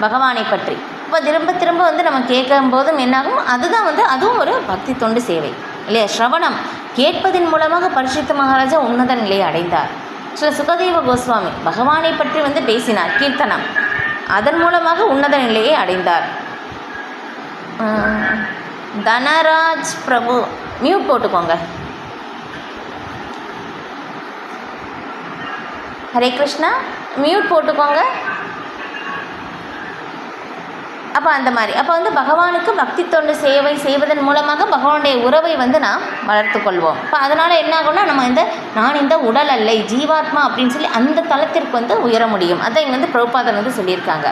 பகவானை பற்றி. இப்போ திரும்ப திரும்ப வந்து நம்ம கேட்கும் போதும் என்னாகும், அதுவும் ஒரு பக்தி தொண்டு சேவை இல்லையா. ஸ்ரவணம், கேட்பதன் மூலமாக பரிசுத்த மகாராஜா உன்னத நிலையை அடைந்தார். ஸ்ரீ சுகதேவ கோஸ்வாமி பகவானை பற்றி வந்து பேசினார், கீர்த்தனம், அதன் மூலமாக உன்னத நிலையை அடைந்தார். தனராஜ் பிரபு மியூட் போட்டுக்கோங்க. ஹரே கிருஷ்ணா, மியூட் போட்டுக்கோங்க. அப்போ அந்த மாதிரி அப்போ வந்து பகவானுக்கு பக்தி தொண்டு சேவை செய்வதன் மூலமாக பகவானுடைய உறவை வந்து நாம் வளர்த்து கொள்வோம். இப்போ அதனால் என்ன ஆகும்னா, நம்ம நான் இந்த உடல் அல்ல, ஜீவாத்மா அப்படின்னு சொல்லி அந்த தளத்திற்கு வந்து உயர முடியும். அதை இங்கே வந்து பிரபுபாதர் வந்து சொல்லியிருக்காங்க.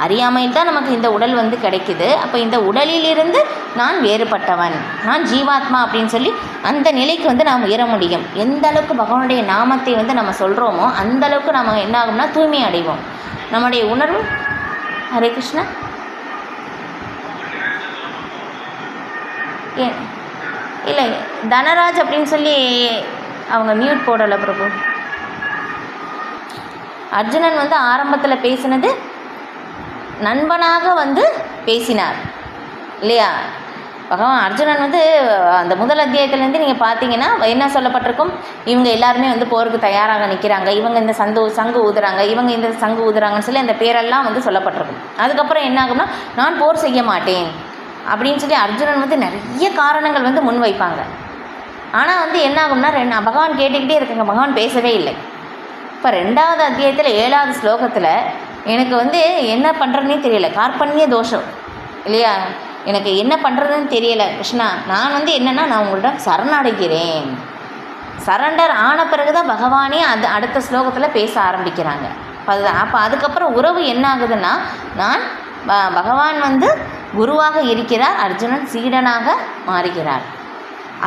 அறியாமையில் தான் நமக்கு இந்த உடல் வந்து கிடைக்குது. அப்போ இந்த உடலிலிருந்து நான் வேறுபட்டவன், நான் ஜீவாத்மா அப்படின்னு சொல்லி அந்த நிலைக்கு வந்து நாம் உயர முடியும். எந்த அளவுக்கு பகவானுடைய நாமத்தை வந்து நம்ம சொல்கிறோமோ அந்த அளவுக்கு நம்ம என்ன ஆகும்னா தூய்மை அடைவோம். நம்முடைய உணர்வு. ஹரே கிருஷ்ணா. இல்லை தனராஜ் அப்படின்னு சொல்லி அவங்க மியூட் போடலை பிரபு. அர்ஜுனன் வந்து ஆரம்பத்தில் பேசினது நண்பனாக வந்து பேசினார் இல்லையா? பகவான் அர்ஜுனன் வந்து அந்த முதல் அத்தியாயத்துலேருந்து நீங்கள் பார்த்தீங்கன்னா என்ன சொல்லப்பட்டிருக்கும், இவங்க எல்லாருமே வந்து போருக்கு தயாராக நிற்கிறாங்க, இவங்க இந்த சங்கு ஊதுறாங்க, இவங்க இந்த சங்கு ஊதுறாங்கன்னு சொல்லி அந்த பேரெல்லாம் வந்து சொல்லப்பட்டிருக்கும். அதுக்கப்புறம் என்ன ஆகும்னா, நான் போர் செய்ய மாட்டேன் அப்படின்னு சொல்லி அர்ஜுனன் வந்து நிறைய காரணங்கள் வந்து முன்வைப்பாங்க. ஆனால் வந்து என்ன ஆகும்னா பகவான் கேட்டுக்கிட்டே இருக்குங்க, பகவான் பேசவே இல்லை. இப்போ 2வது அத்தியாயத்தில் 7வது ஸ்லோகத்தில் எனக்கு வந்து என்ன பண்ணுறதுனே தெரியல, கார்பண்ய தோஷம் இல்லையா, எனக்கு என்ன பண்ணுறதுன்னு தெரியலை கிருஷ்ணா, நான் வந்து என்னென்னா நான் உங்கள்கிட்ட சரணடைகிறேன். சரண்டர் ஆன பிறகு தான் பகவானே அடுத்த ஸ்லோகத்தில் பேச ஆரம்பிக்கிறாங்க. அப்போ அதுக்கப்புறம் உறவு என்ன ஆகுதுன்னா, நான் பகவான் வந்து குருவாக இருக்கிறார், அர்ஜுனன் சீடனாக மாறுகிறார்.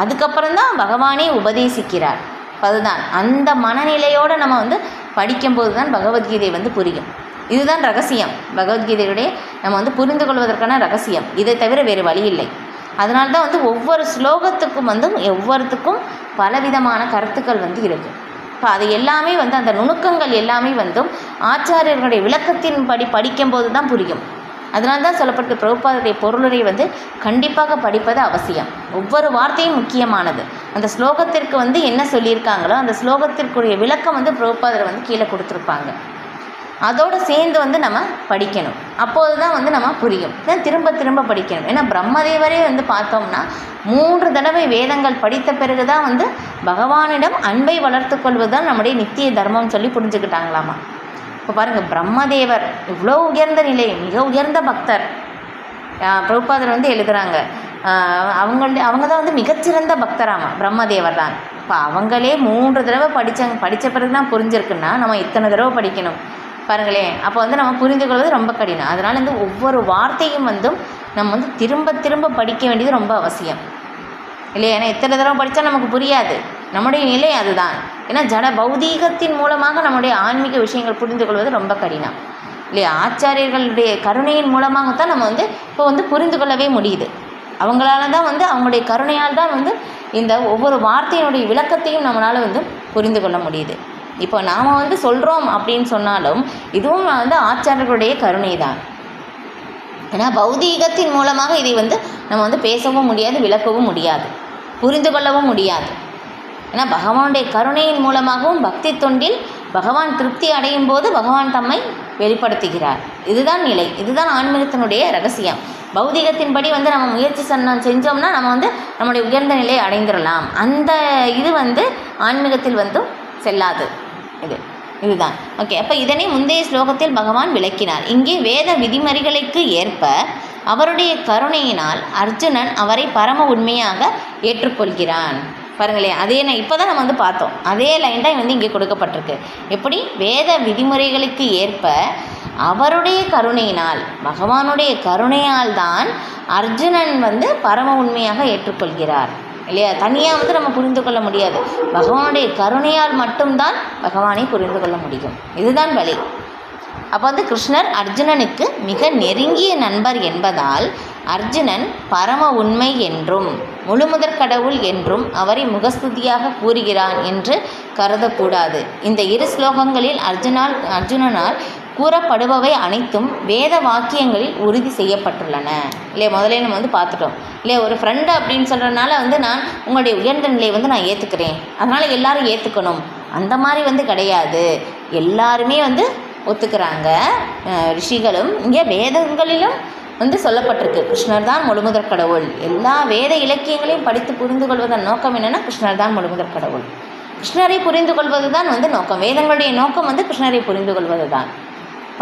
அதுக்கப்புறம் தான் பகவானே உபதேசிக்கிறார். அதுதான் அந்த மனநிலையோடு நம்ம வந்து படிக்கும்போது தான் பகவத்கீதை வந்து புரியும். இதுதான் ரகசியம், பகவத்கீதையுடைய நம்ம வந்து புரிந்து கொள்வதற்கான ரகசியம். இதை தவிர வேறு வழி இல்லை. அதனால தான் வந்து ஒவ்வொரு ஸ்லோகத்துக்கும் வந்து ஒவ்வொருத்துக்கும் பலவிதமான கருத்துக்கள் வந்து இருக்குது. இப்போ அது எல்லாமே வந்து அந்த நுணுக்கங்கள் எல்லாமே வந்து ஆச்சாரியர்களுடைய விளக்கத்தின்படி படிக்கும்போது தான் புரியும். அதனால தான் சொல்லப்பட்ட பிரபுபாதருடைய பொருளுரை வந்து கண்டிப்பாக படிப்பது அவசியம். ஒவ்வொரு வார்த்தையும் முக்கியமானது. அந்த ஸ்லோகத்திற்கு வந்து என்ன சொல்லியிருக்காங்களோ அந்த ஸ்லோகத்திற்குரிய விளக்கம் வந்து பிரபுபாதர் வந்து கீழே கொடுத்துருப்பாங்க. அதோடு சேர்ந்து வந்து நம்ம படிக்கணும். அப்போது தான் வந்து நம்ம புரியும். தான் திரும்ப திரும்ப படிக்கணும். ஏன்னா பிரம்மதேவரே வந்து பார்த்தோம்னா 3 தடவை வேதங்கள் படித்த பிறகு தான் வந்து பகவானிடம் அன்பை வளர்த்து கொள்வது தான் நம்முடைய நித்திய தர்மம்னு சொல்லி புரிஞ்சுக்கிட்டாங்களாமா. இப்போ பாருங்கள், பிரம்மதேவர் இவ்வளோ உயர்ந்த நிலை, மிக உயர்ந்த பக்தர். பிரபுபாதர் வந்து எழுதுகிறாங்க, அவங்க தான் வந்து மிகச்சிறந்த பக்தராமா பிரம்மதேவர் தான். இப்போ அவங்களே 3 தடவை படித்த பிறகு தான் புரிஞ்சிருக்குன்னா நம்ம இத்தனை தடவை படிக்கணும் பாருங்களேன். அப்போ வந்து நம்ம புரிந்து கொள்வது ரொம்ப கடினம். அதனால் வந்து ஒவ்வொரு வார்த்தையும் வந்து நம்ம வந்து திரும்ப திரும்ப படிக்க வேண்டியது ரொம்ப அவசியம் இல்லையா? ஏன்னா எத்தனை தடவை படித்தா நமக்கு புரியாது. நம்முடைய நிலை அதுதான். ஏன்னா ஜட பௌதீகத்தின் மூலமாக நம்முடைய ஆன்மீக விஷயங்கள் புரிந்து கொள்வது ரொம்ப கடினம் இல்லையா? ஆச்சாரியர்களுடைய கருணையின் மூலமாகத்தான் நம்ம வந்து இப்போ வந்து புரிந்து கொள்ளவே முடியுது. அவங்களால தான் வந்து அவங்களுடைய கருணையால் தான் வந்து இந்த ஒவ்வொரு வார்த்தையினுடைய விளக்கத்தையும் நம்மளால் வந்து புரிந்து கொள்ள முடியுது. இப்போ நாம் வந்து சொல்கிறோம் அப்படின்னு சொன்னாலும் இதுவும் வந்து ஆச்சாரியர்களுடைய கருணை தான். ஏன்னா பௌதீகத்தின் மூலமாக இதை வந்து நம்ம வந்து பேசவும் முடியாது, விளக்கவும் முடியாது, புரிந்து கொள்ளவும் முடியாது. ஏன்னா பகவானுடைய கருணையின் மூலமாகவும் பக்தி தொண்டில் பகவான் திருப்தி அடையும் போது பகவான் தம்மை வெளிப்படுத்துகிறார். இதுதான் நிலை, இதுதான் ஆன்மீகத்தினுடைய ரகசியம். பௌதிகத்தின்படி வந்து நம்ம முயற்சி செஞ்சோம்னா நம்ம வந்து நம்முடைய உயர்ந்த நிலையை அடைந்துடலாம். அந்த இது வந்து ஆன்மீகத்தில் வந்து செல்லாது. இதுதான் ஓகே. அப்போ இதனை முந்தைய ஸ்லோகத்தில் பகவான் விளக்கினார். இங்கே வேத விதிமுறைகளுக்கு ஏற்ப அவருடைய கருணையினால் அர்ஜுனன் அவரை பரம உண்மையாக ஏற்றுக்கொள்கிறான். பாருங்களேன், அதே இப்போ தான் நம்ம வந்து பார்த்தோம். அதே லைன் தான் வந்து இங்கே கொடுக்கப்பட்டிருக்கு. எப்படி வேத விதிமுறைகளுக்கு ஏற்ப அவருடைய கருணையினால், பகவானுடைய கருணையால் தான் அர்ஜுனன் வந்து பரம உண்மையாக ஏற்றுக்கொள்கிறார் இல்லையா? தனியாக வந்து நம்ம புரிந்து கொள்ள முடியாது. பகவானுடைய கருணையால் மட்டும்தான் பகவானை புரிந்து கொள்ள முடியும். இதுதான் வழி. அப்போ வந்து கிருஷ்ணர் அர்ஜுனனுக்கு மிக நெருங்கிய நண்பர் என்பதால் அர்ஜுனன் பரம உண்மை என்றும் முழுமுதற் கடவுள் என்றும் அவரை முகஸ்துதியாக கூறுகிறான் என்று கருதக்கூடாது. இந்த 2 ஸ்லோகங்களில் அர்ஜுனனால் கூறப்படுபவை அனைத்தும் வேத வாக்கியங்களில் உறுதி செய்யப்பட்டுள்ளன இல்லையா? முதலே நம்ம வந்து பார்த்துட்டோம் இல்லையா? ஒரு ஃப்ரெண்டு அப்படின்னு சொல்கிறதுனால வந்து நான் உங்களுடைய உயர்ந்த நிலையை வந்து நான் ஏற்றுக்கிறேன், அதனால் எல்லாரும் ஏற்றுக்கணும், அந்த மாதிரி வந்து கிடையாது. எல்லாருமே வந்து ஒத்துக்கிறாங்க. ரிஷிகளும் இங்கே வேதங்களிலும் வந்து சொல்லப்பட்டிருக்கு, கிருஷ்ணர் தான் முழுமுதற் கடவுள். எல்லா வேத இலக்கியங்களையும் படித்து புரிந்து கொள்வதன் நோக்கம் என்னென்னா கிருஷ்ணர் தான் முழுமுதற் கடவுள். கிருஷ்ணரை புரிந்து கொள்வது தான் வந்து நோக்கம். வேதங்களுடைய நோக்கம் வந்து கிருஷ்ணரை புரிந்து கொள்வது தான்.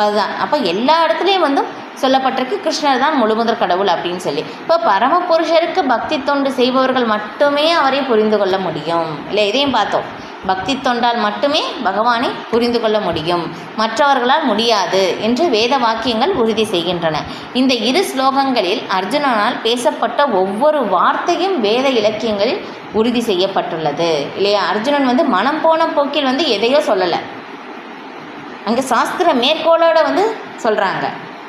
அதுதான். அப்போ எல்லா இடத்துலையும் வந்து சொல்லப்பட்டிருக்கு கிருஷ்ணர் தான் முழுமுதற் கடவுள் அப்படின்னு சொல்லி. இப்போ பரமபுருஷருக்கு பக்தி தொண்டு செய்பவர்கள் மட்டுமே அவரை புரிந்து கொள்ள முடியும் இல்லை? இதையும் பார்த்தோம். பக்தி தொண்டால் மட்டுமே பகவானை புரிந்து கொள்ள முடியும், மற்றவர்களால் முடியாது என்று வேத வாக்கியங்கள் உறுதி செய்கின்றன. இந்த 2 ஸ்லோகங்களில் அர்ஜுனனால் பேசப்பட்ட ஒவ்வொரு வார்த்தையும் வேத இலக்கியங்களில் உறுதி செய்யப்பட்டுள்ளது இல்லையா? அர்ஜுனன் வந்து மனம் போன போக்கில் வந்து எதையோ சொல்லலை, அங்கே சாஸ்திர மேற்கோளோட வந்து சொல்கிறாங்க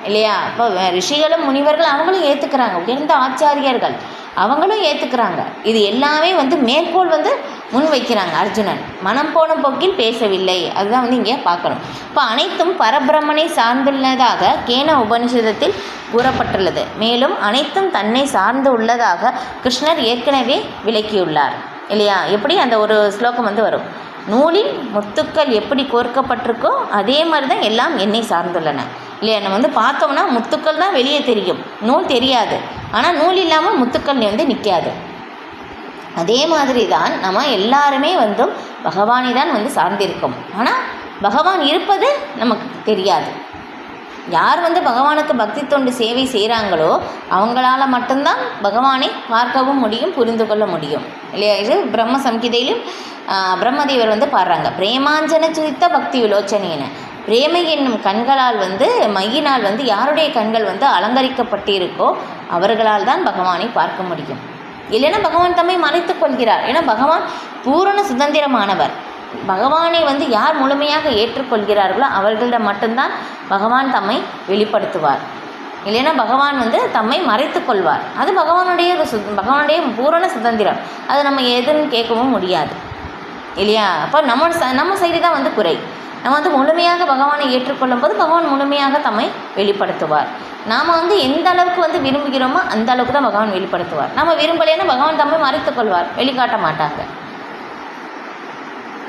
இல்லையா? இப்போ ரிஷிகளும் முனிவர்கள் அவங்களும் ஏற்றுக்கிறாங்க, உயர்ந்த ஆச்சாரியர்கள். அவங்களும் ஏற்றுக்கிறாங்க. இது எல்லாமே வந்து மேற்கோள் வந்து முன் வைக்கிறாங்க. அர்ஜுனன் மனம் போன போக்கில் பேசவில்லை, அதுதான் வந்து இங்கே பார்க்கணும். இப்போ அனைத்தும் பரபிரம்மனை சார்ந்துள்ளதாக கேன உபனிஷதத்தில் கூறப்பட்டுள்ளது. மேலும் அனைத்தும் தன்னை சார்ந்து உள்ளதாக கிருஷ்ணர் ஏற்கனவே விளக்கியுள்ளார் இல்லையா? எப்படி அந்த ஒரு ஸ்லோகம் வந்து வரும், நூலில் முத்துக்கள் எப்படி கோர்க்கப்பட்டிருக்கோ அதே மாதிரி தான் எல்லாம் என்னை சார்ந்துள்ளன இல்லையா? நம்ம வந்து பார்த்தோம்னா முத்துக்கள் தான் வெளியே தெரியும், நூல் தெரியாது. ஆனால் நூல் இல்லாமல் முத்துக்கள் வந்து நிற்காது. அதே மாதிரி தான் நம்ம எல்லாருமே வந்து பகவானை தான் வந்து சார்ந்திருக்கோம். ஆனால் பகவான் இருப்பது நமக்கு தெரியாது. யார் வந்து பகவானுக்கு பக்தி தொண்டு சேவை செய்கிறாங்களோ அவங்களால மட்டும்தான் பகவானை பார்க்கவும் முடியும், புரிந்து கொள்ள முடியும் இல்லையா? இது பிரம்ம சம்ஹிதையிலும் பிரம்மதேவர் வந்து பாடுறாங்க, பிரேமாஞ்சன சுரித்த பக்தி விலோச்சனேன. பிரேமை என்னும் கண்களால் வந்து மையினால் வந்து யாருடைய கண்கள் வந்து அலங்கரிக்கப்பட்டிருக்கோ அவர்களால் தான் பகவானை பார்க்க முடியும். இல்லைன்னா பகவான் தம்மை மறைத்து கொள்கிறார். ஏன்னா பகவான் பூரண சுதந்திரமானவர். பகவானை வந்து யார் முழுமையாக ஏற்றுக்கொள்கிறார்களோ அவர்களிடம் மட்டும்தான் பகவான் தம்மை வெளிப்படுத்துவார். இல்லைன்னா பகவான் வந்து தம்மை மறைத்து கொள்வார். அது பகவானுடைய பூரண சுதந்திரம். அது நம்ம எதுன்னு கேட்கவும் முடியாது இல்லையா? அப்போ நம்ம சைடு தான் வந்து குறை. நம்ம வந்து முழுமையாக பகவானை ஏற்றுக்கொள்ளும் போது பகவான் முழுமையாக தம்மை வெளிப்படுத்துவார். நாம் வந்து எந்த அளவுக்கு வந்து விரும்புகிறோமோ அந்த அளவுக்கு தான் பகவான் வெளிப்படுத்துவார். நம்ம விரும்பலைன்னா பகவான் தம்மை மறைத்து கொள்வார், வெளிக்காட்ட மாட்டாங்க.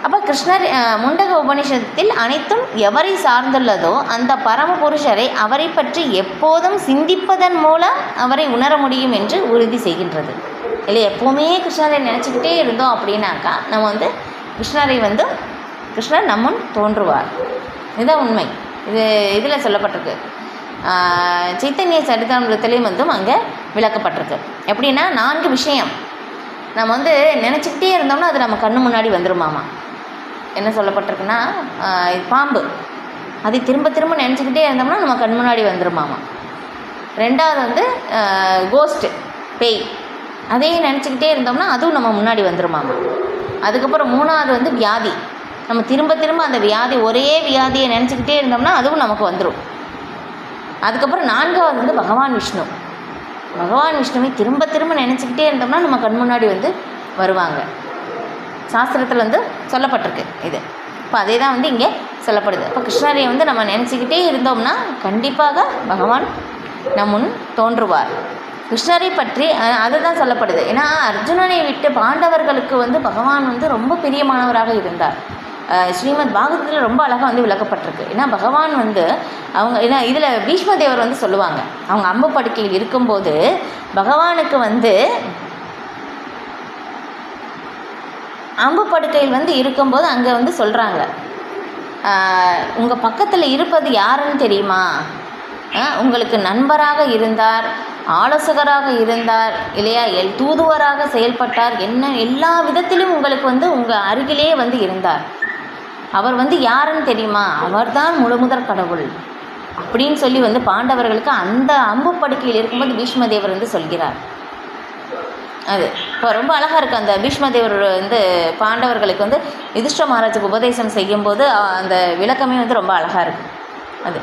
அப்போ கிருஷ்ணர் முண்டக உபனிஷத்தில் அனைத்தும் எவரை சார்ந்துள்ளதோ அந்த பரமபுருஷரை அவரை பற்றி எப்போதும் சிந்திப்பதன் மூலம் அவரை உணர முடியும் என்று உறுதி செய்கின்றது இல்லை? எப்போவுமே கிருஷ்ணரை நினச்சிக்கிட்டே இருந்தோம் அப்படின்னாக்கா நம்ம வந்து கிருஷ்ணர் நம்முன் தோன்றுவார். இதுதான் உண்மை. இதில் சொல்லப்பட்டிருக்கு. சைத்தன்ய சரிதாமிரத்திலையும் வந்து அங்கே விளக்கப்பட்டிருக்கு. எப்படின்னா 4 விஷயம் நம்ம வந்து நினச்சிக்கிட்டே இருந்தோம்னா அது நம்ம கண்ணு முன்னாடி வந்துருமாமா. என்ன சொல்லப்பட்டிருக்குன்னா, பாம்பு அதை திரும்ப திரும்ப நினச்சிக்கிட்டே இருந்தோம்னா நம்ம கண் முன்னாடி வந்துருமாமா. 2வது வந்து கோஸ்ட்டு, பேய், அதையே நினச்சிக்கிட்டே இருந்தோம்னா அதுவும் நம்ம முன்னாடி வந்துருமாமா. அதுக்கப்புறம் 3வது வந்து வியாதி. நம்ம திரும்ப திரும்ப அந்த ஒரே வியாதியை நினச்சிக்கிட்டே இருந்தோம்னா அதுவும் நமக்கு வந்துடும். அதுக்கப்புறம் 4வது வந்து பகவான் விஷ்ணுவை திரும்ப திரும்ப நினச்சிக்கிட்டே இருந்தோம்னா நம்ம கண் முன்னாடி வந்து வருவாங்க. சாஸ்திரத்தில் வந்து சொல்லப்பட்டிருக்கு இது. இப்போ அதே தான் வந்து இங்கே சொல்லப்படுது. இப்போ கிருஷ்ணரை வந்து நம்ம நினச்சிக்கிட்டே இருந்தோம்னா கண்டிப்பாக பகவான் முன் தோன்றுவார். கிருஷ்ணரை பற்றி அதுதான் சொல்லப்படுது. ஏன்னா அர்ஜுனனை விட்டு பாண்டவர்களுக்கு வந்து பகவான் வந்து ரொம்ப பிரியமானவராக இருந்தார். ஸ்ரீமத் பாகவதத்தில் ரொம்ப அழகாக வந்து விளக்கப்பட்டிருக்கு. ஏன்னா பகவான் வந்து ஏன்னா இதில் பீஷ்மதேவர் வந்து சொல்லுவாங்க, அவங்க அம்பு படுக்கையில் இருக்கும்போது பகவானுக்கு வந்து அம்பு படுக்கையில் வந்து இருக்கும்போது அங்கே வந்து சொல்கிறாங்க, உங்கள் பக்கத்தில் இருப்பது யாருன்னு தெரியுமா? உங்களுக்கு நண்பராக இருந்தார், ஆலோசகராக இருந்தார் இல்லையா, தூதுவராக செயல்பட்டார், எல்லா விதத்திலும் உங்களுக்கு வந்து உங்கள் அருகிலே வந்து இருந்தார். அவர் வந்து யாருன்னு தெரியுமா? அவர்தான் முழுமுதற் கடவுள் அப்படின்னு சொல்லி வந்து பாண்டவர்களுக்கு அந்த அம்பு படுக்கையில் இருக்கும்போது பீஷ்மதேவர் வந்து சொல்கிறார். அது இப்போ ரொம்ப அழகாக இருக்குது. அந்த பீஷ்மதேவர் வந்து பாண்டவர்களுக்கு வந்து யுதிஷ்டிர மகாராஜுக்கு உபதேசம் செய்யும்போது அந்த விளக்கமே வந்து ரொம்ப அழகாக இருக்குது. அது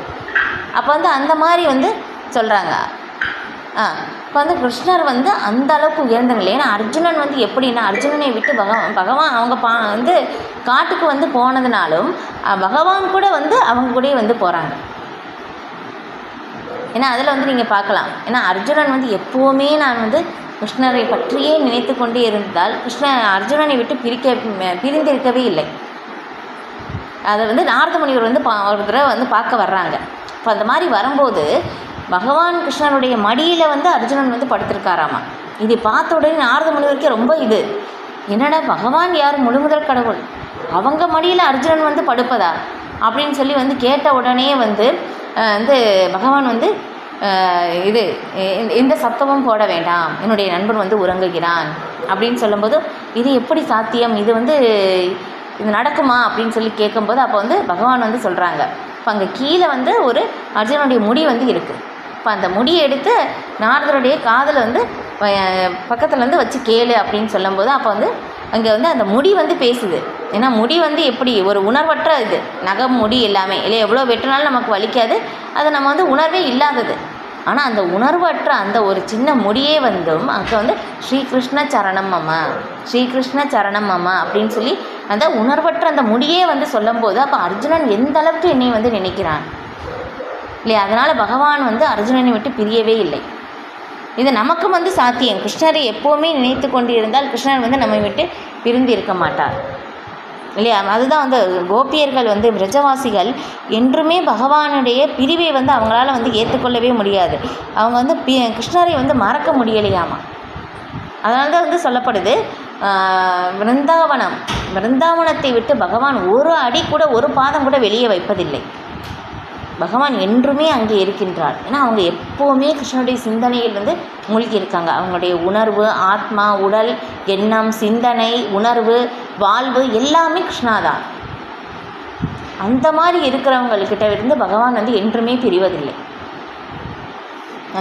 அப்போ வந்து அந்த மாதிரி வந்து சொல்கிறாங்க. இப்போ வந்து கிருஷ்ணர் வந்து அந்த அளவுக்கு உயர்ந்தனில்லை. ஏன்னா அர்ஜுனன் வந்து எப்படின்னா, அர்ஜுனனை விட்டு பகவான் அவங்க வந்து காட்டுக்கு வந்து போனதுனாலும் பகவான் கூட வந்து அவங்க கூடயே வந்து போகிறாங்க. ஏன்னா அதில் வந்து நீங்கள் பார்க்கலாம். ஏன்னா அர்ஜுனன் வந்து எப்போவுமே நான் வந்து கிருஷ்ணரை பற்றியே நினைத்து கொண்டே இருந்தால் அர்ஜுனனை விட்டு பிரிந்திருக்கவே இல்லை. அதை வந்து நாரத முனிவர் வந்து ஒரு தடவை வந்து பார்க்க வர்றாங்க. இப்போ அந்த மாதிரி வரும்போது பகவான் கிருஷ்ணனுடைய மடியில் வந்து அர்ஜுனன் வந்து படுத்திருக்காராமா. இதை பார்த்த உடனே நாரத முனிவருக்கே ரொம்ப என்னடா பகவான் யார், முழுமுதற் கடவுள், அவங்க மடியில் அர்ஜுனன் வந்து படுப்பதா அப்படின்னு சொல்லி வந்து கேட்ட உடனே வந்து பகவான் வந்து இந்த சத்தமும் போட வேண்டாம், என்னுடைய நண்பன் வந்து உறங்குகிறான் அப்படின்னு சொல்லும்போது இது எப்படி சாத்தியம், இது நடக்குமா அப்படின்னு சொல்லி கேட்கும்போது அப்போ வந்து பகவான் வந்து சொல்கிறாங்க, இப்போ அங்கே கீழே வந்து ஒரு அர்ஜுனனுடைய முடி வந்து இருக்குது. இப்போ அந்த முடியை எடுத்து நாரதருடைய காதில் வந்து பக்கத்தில் வந்து வச்சு கேளு அப்படின்னு சொல்லும்போது அப்போ வந்து அங்கே வந்து அந்த முடி வந்து பேசுது. ஏன்னா முடி வந்து எப்படி ஒரு உணர்வற்ற நகம் முடி எல்லாமே இல்லை, எவ்வளோ வெட்டினாலும் நமக்கு வலிக்காது, அது நம்ம வந்து உணர்வே இல்லாதது. ஆனால் அந்த உணர்வற்ற அந்த ஒரு சின்ன முடியே வந்தும் அங்கே வந்து ஸ்ரீகிருஷ்ண சரணம் அம்மா, ஸ்ரீகிருஷ்ண சரணம் அம்மா அப்படின்னு சொல்லி அந்த உணர்வற்ற அந்த முடியே வந்து சொல்லும்போது அப்போ அர்ஜுனன் எந்த அளவுக்கு என்னை வந்து நினைக்கிறான் இல்லையா? அதனால் பகவான் வந்து அர்ஜுனனை விட்டு பிரியவே இல்லை. இது நமக்கும் வந்து சாத்தியம். கிருஷ்ணரை எப்போவுமே நினைத்து கொண்டு இருந்தால் கிருஷ்ணர் வந்து நம்மை விட்டு பிரிந்து இருக்க மாட்டார் இல்லையா? அதுதான் வந்து கோபியர்கள் வந்து பிரஜவாசிகள் என்றுமே பகவானுடைய பிரிவை வந்து அவங்களால வந்து ஏற்றுக்கொள்ளவே முடியாது. அவங்க வந்து கிருஷ்ணரை வந்து மறக்க முடியலையாமா. அதனால தான் வந்து சொல்லப்படுது விருந்தாவனத்தை விட்டு பகவான் ஒரு அடி கூட ஒரு பாதம் கூட வெளியே வைப்பதில்லை. பகவான் என்றுமே அங்கே இருக்கின்றார். ஏன்னா அவங்க எப்போவுமே கிருஷ்ணனுடைய சிந்தனையில் வந்து மூழ்கி இருக்காங்க. அவங்களுடைய உணர்வு, ஆத்மா, உடல், எண்ணம், சிந்தனை, உணர்வு, வாழ்வு எல்லாமே கிருஷ்ணா தான். அந்த மாதிரி இருக்கிறவங்கக்கிட்ட இருந்து பகவான் வந்து என்றுமே பிரிவதில்லை.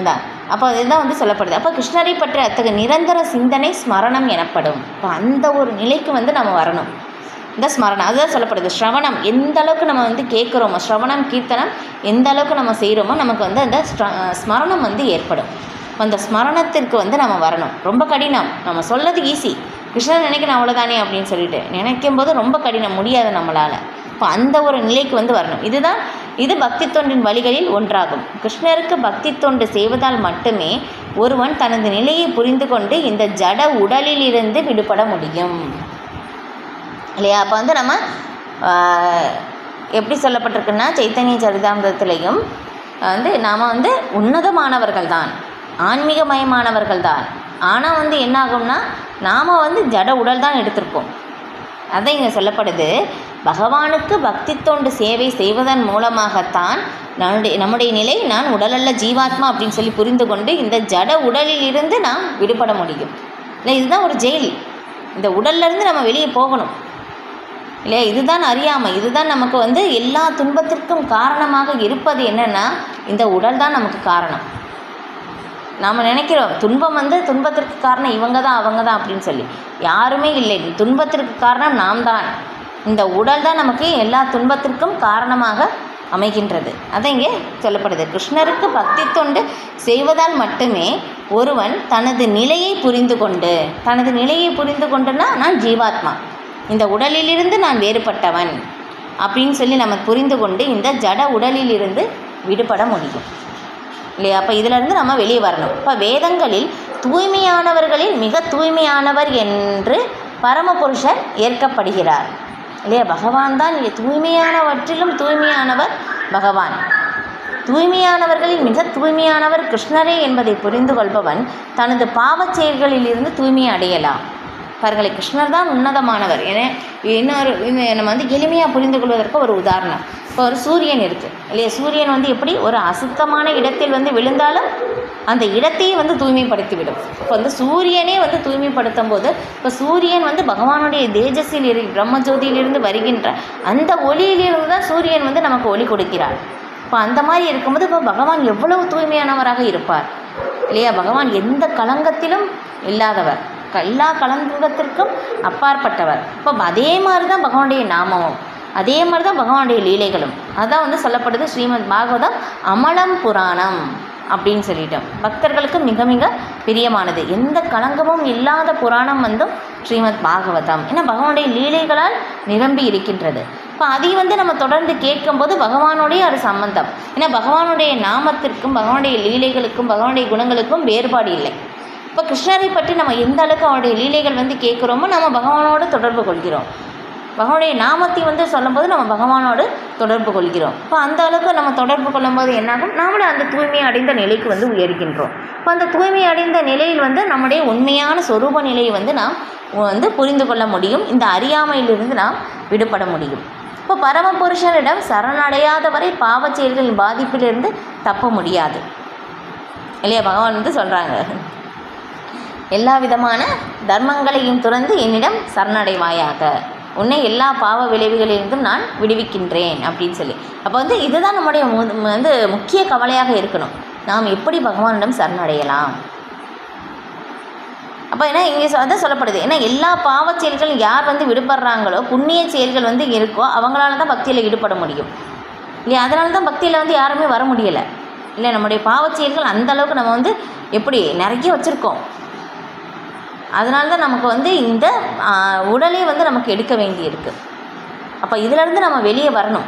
அதான் அப்போ அதுதான் வந்து சொல்லப்படுது. அப்போ கிருஷ்ணரை பற்றி அத்தகைய நிரந்தர சிந்தனை ஸ்மரணம் எனப்படும். இப்போ அந்த ஒரு நிலைக்கு வந்து நம்ம வரணும். இந்த ஸ்மரணம் அதுதான் சொல்லப்படுது. ஸ்ரவணம் எந்த அளவுக்கு நம்ம வந்து கேட்குறோமோ, ஸ்ரவணம் கீர்த்தனம் எந்த அளவுக்கு நம்ம செய்கிறோமோ நமக்கு வந்து அந்த ஸ்மரணம் வந்து ஏற்படும். அந்த ஸ்மரணத்திற்கு வந்து நம்ம வரணும். ரொம்ப கடினம். நம்ம சொல்லது ஈஸி, கிருஷ்ணன் நினைக்கணும் அவ்வளோதானே அப்படின்னு சொல்லிட்டு நினைக்கும் போது ரொம்ப கடினம், முடியாது நம்மளால். இப்போ அந்த ஒரு நிலைக்கு வந்து வரணும். இது பக்தி தொண்டின் வழிகளில் ஒன்றாகும். கிருஷ்ணருக்கு பக்தி தொண்டு செய்வதால் மட்டுமே ஒருவன் தனது நிலையை புரிந்து கொண்டு இந்த ஜட உடலிலிருந்து விடுபட முடியும் இல்லையா? அப்போ வந்து நம்ம எப்படி சொல்லப்பட்டிருக்குன்னா சைத்தன்ய சரிதாமிரத்திலையும் வந்து நாம் வந்து உன்னதமானவர்கள் தான், ஆன்மீகமயமானவர்கள் தான். ஆனால் வந்து என்ன ஆகும்னா நாம் வந்து ஜட உடல் தான் எடுத்திருக்கோம். அதான் இங்கே சொல்லப்படுது. பகவானுக்கு பக்தி தொண்டு சேவை செய்வதன் மூலமாகத்தான் நம்முடைய நிலை நான் உடலல்ல ஜீவாத்மா அப்படின்னு சொல்லி புரிந்து கொண்டு இந்த ஜட உடலில் இருந்து நாம் விடுபட முடியும். இல்லை, இதுதான் ஒரு ஜெயில். இந்த உடல்லேருந்து நம்ம வெளியே போகணும் இல்லையா? இதுதான் அறியாமை. இதுதான் நமக்கு வந்து எல்லா துன்பத்திற்கும் காரணமாக இருப்பது. என்னென்னா இந்த உடல் தான் நமக்கு காரணம். நாம் நினைக்கிறோம் துன்பம் வந்து துன்பத்திற்கு காரணம் இவங்க தான் அவங்க தான் அப்படின்னு சொல்லி. யாருமே இல்லை. துன்பத்திற்கு காரணம் நாம் தான். இந்த உடல் தான் நமக்கு எல்லா துன்பத்திற்கும் காரணமாக அமைகின்றது. அதான் இங்கே சொல்லப்படுது. கிருஷ்ணருக்கு பக்தி தொண்டு செய்வதால் மட்டுமே ஒருவன் தனது நிலையை புரிந்து கொண்டுன்னா நான் ஜீவாத்மா, இந்த உடலிலிருந்து நான் வேறுபட்டவன் அப்படின்னு சொல்லி நம்ம புரிந்து கொண்டு இந்த ஜட உடலிலிருந்து விடுபட முடியும் இல்லையா? அப்போ இதிலிருந்து நம்ம வெளியே வரணும். இப்போ வேதங்களில் தூய்மையானவர்களில் மிக தூய்மையானவர் என்று பரமபுருஷர் ஏற்கப்படுகிறார் இல்லையா? பகவான் தான் தூய்மையானவற்றிலும் தூய்மையானவர் பகவான். தூய்மையானவர்களில் மிக தூய்மையானவர் கிருஷ்ணரே என்பதை புரிந்து கொள்பவன் தனது பாவச் செயல்களிலிருந்து தூய்மையை அடையலாம். பாருங்களேன், கிருஷ்ணர் தான் உன்னதமானவர். ஏன்னா இன்னொரு நம்ம வந்து எளிமையாக புரிந்து கொள்வதற்கு ஒரு உதாரணம். இப்போ ஒரு சூரியன் இருக்குது இல்லையா? சூரியன் வந்து எப்படி ஒரு அசுத்தமான இடத்தில் வந்து விழுந்தாலும் அந்த இடத்தையே வந்து தூய்மைப்படுத்திவிடும். இப்போ வந்து சூரியனே வந்து தூய்மைப்படுத்தும் போது இப்போ சூரியன் வந்து பகவானுடைய தேஜஸில் பிரம்மஜோதியிலிருந்து வருகின்ற அந்த ஒளியிலிருந்து தான் சூரியன் வந்து நமக்கு ஒளி கொடுக்கிறார். இப்போ அந்த மாதிரி இருக்கும்போது இப்போ பகவான் எவ்வளவு தூய்மையானவராக இருப்பார் இல்லையா? பகவான் எந்த களங்கத்திலும் இல்லாதவர், எல்லா களங்கத்திற்கும் அப்பாற்பட்டவர். இப்போ அதே மாதிரி தான் பகவானுடைய நாமமும், அதே மாதிரி தான் பகவானுடைய லீலைகளும். அதான் வந்து சொல்லப்படுது ஸ்ரீமத் பாகவதம் அமலம் புராணம் அப்படின்னு சொல்லிட்டோம். பக்தர்களுக்கு மிக மிக பிரியமானது. எந்த களங்கமும் இல்லாத புராணம் வந்தும் ஸ்ரீமத் பாகவதம். ஏன்னா பகவானுடைய லீலைகளால் நிரம்பி இருக்கின்றது. இப்போ அதை வந்து நம்ம தொடர்ந்து கேட்கும்போது பகவானுடைய ஒரு சம்பந்தம். ஏன்னா பகவானுடைய நாமத்திற்கும் பகவானுடைய லீலைகளுக்கும் பகவானுடைய குணங்களுக்கும் வேறுபாடு இல்லை. இப்போ கிருஷ்ணரை பற்றி நம்ம எந்த அளவுக்கு அவருடைய லீலைகள் வந்து கேட்குறோமோ நம்ம பகவானோடு தொடர்பு கொள்கிறோம். பகவானுடைய நாமத்தை வந்து சொல்லும்போது நம்ம பகவானோடு தொடர்பு கொள்கிறோம். இப்போ அந்த அளவுக்கு நம்ம தொடர்பு கொள்ளும்போது என்னாகும், நாமளும் அந்த தூய்மை அடைந்த நிலைக்கு வந்து உயர்கின்றோம். இப்போ அந்த தூய்மை அடைந்த நிலையில் வந்து நம்முடைய உண்மையான சொரூப நிலையை வந்து நாம் வந்து புரிந்து கொள்ள முடியும். இந்த அறியாமையிலிருந்து நாம் விடுபட முடியும். இப்போ பரமபுருஷனிடம் சரணடையாதவரை பாவச் செயல்களின் பாதிப்பிலிருந்து தப்ப முடியாது இல்லையா? பகவான் வந்து சொல்கிறாங்க, எல்லா விதமான தர்மங்களையும் துறந்து என்னிடம் சரணடைவாயாக, உன்னை எல்லா பாவ விளைவுகளிலிருந்தும் நான் விடுவிக்கின்றேன் அப்படின்னு சொல்லி. அப்போ வந்து இதுதான் நம்முடைய வந்து முக்கிய கவலையாக இருக்கணும். நாம் எப்படி பகவானிடம் சரணடையலாம்? அப்போ ஏன்னா இங்கே அதான் சொல்லப்படுது. ஏன்னா எல்லா பாவச் செயல்களும் யார் வந்து விடுபடுறாங்களோ, புண்ணிய செயல்கள் வந்து இருக்கோ அவங்களால தான் பக்தியில் ஈடுபட முடியும் இல்லையா? அதனால தான் பக்தியில் வந்து யாருமே வர முடியலை. இல்லை நம்முடைய பாவச் செயல்கள் அந்தளவுக்கு நம்ம வந்து எப்படி நிறைய வச்சுருக்கோம். அதனால தான் நமக்கு வந்து இந்த உடலே வந்து நமக்கு எடுக்க வேண்டி இருக்குது. அப்போ இதிலேருந்து நம்ம வெளியே வரணும்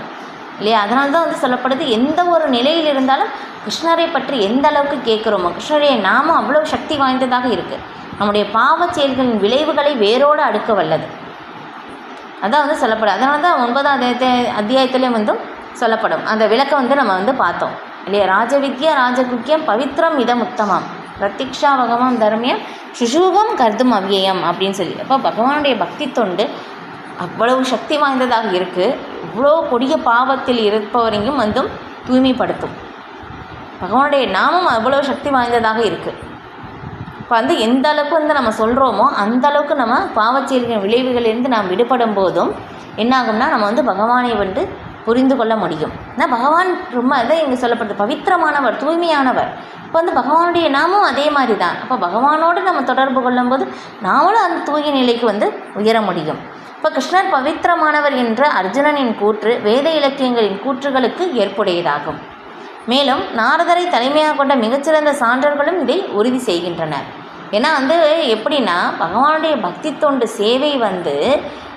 இல்லையா? அதனால தான் வந்து சொல்லப்படுது, எந்த ஒரு நிலையில் இருந்தாலும் கிருஷ்ணரை பற்றி எந்த அளவுக்கு கேட்குறோமோ, கிருஷ்ணருடைய நாமம் அவ்வளோ சக்தி வாய்ந்ததாக இருக்குது. நம்முடைய பாவச் செயல்களின் விளைவுகளை வேரோடு அடுக்க வல்லது. அதான் வந்து சொல்லப்படும். அதனால தான் 9ஆம் அத்தியாயத்திலே வந்து சொல்லப்படும். அந்த விளக்கம் வந்து நம்ம வந்து பார்த்தோம் இல்லையா? ராஜவித்யா ராஜகுக்கியம் பவித்ரம் இதம் உத்தமம் பிரத்யக்ஷா பகவான் தர்மியம் சுஷூகம் கர்தும் அவ்யயம் அப்படின்னு சொல்லி. அப்போ பகவானுடைய பக்தி தொண்டு அவ்வளவு சக்தி வாய்ந்ததாக இருக்குது. இவ்வளோ கொடிய பாவத்தில் இருப்பவரையும் வந்து தூய்மைப்படுத்தும். பகவானுடைய நாமம் அவ்வளோ சக்தி வாய்ந்ததாக இருக்குது. இப்போ வந்து எந்த அளவுக்கு வந்து நம்ம சொல்கிறோமோ அந்த அளவுக்கு நம்ம பாவச்செயல்களின் விளைவுகளிலிருந்து நாம் விடுபடும் போதும் என்னாகும்னா நம்ம வந்து பகவானை வந்து புரிந்து கொள்ள முடியும். ஏன்னா பகவான் ரொம்ப அதை இங்கே சொல்லப்படுது, பவித்திரமானவர், தூய்மையானவர். இப்போ வந்து பகவானுடைய நாமும் அதே மாதிரி தான். அப்போ பகவானோடு நம்ம தொடர்பு கொள்ளும்போது நாமளும் அந்த தூய நிலைக்கு வந்து உயர முடியும். இப்போ கிருஷ்ணர் பவித்திரமானவர் என்ற அர்ஜுனனின் கூற்று வேத இலக்கியங்களின் கூற்றுகளுக்கு ஏற்புடையதாகும். மேலும் நாரதரை தலைமையாக கொண்ட மிகச்சிறந்த சான்றர்களும் இதை உறுதி செய்கின்றனர். ஏன்னா வந்து எப்படின்னா பகவானுடைய பக்தி தொண்டு சேவை வந்து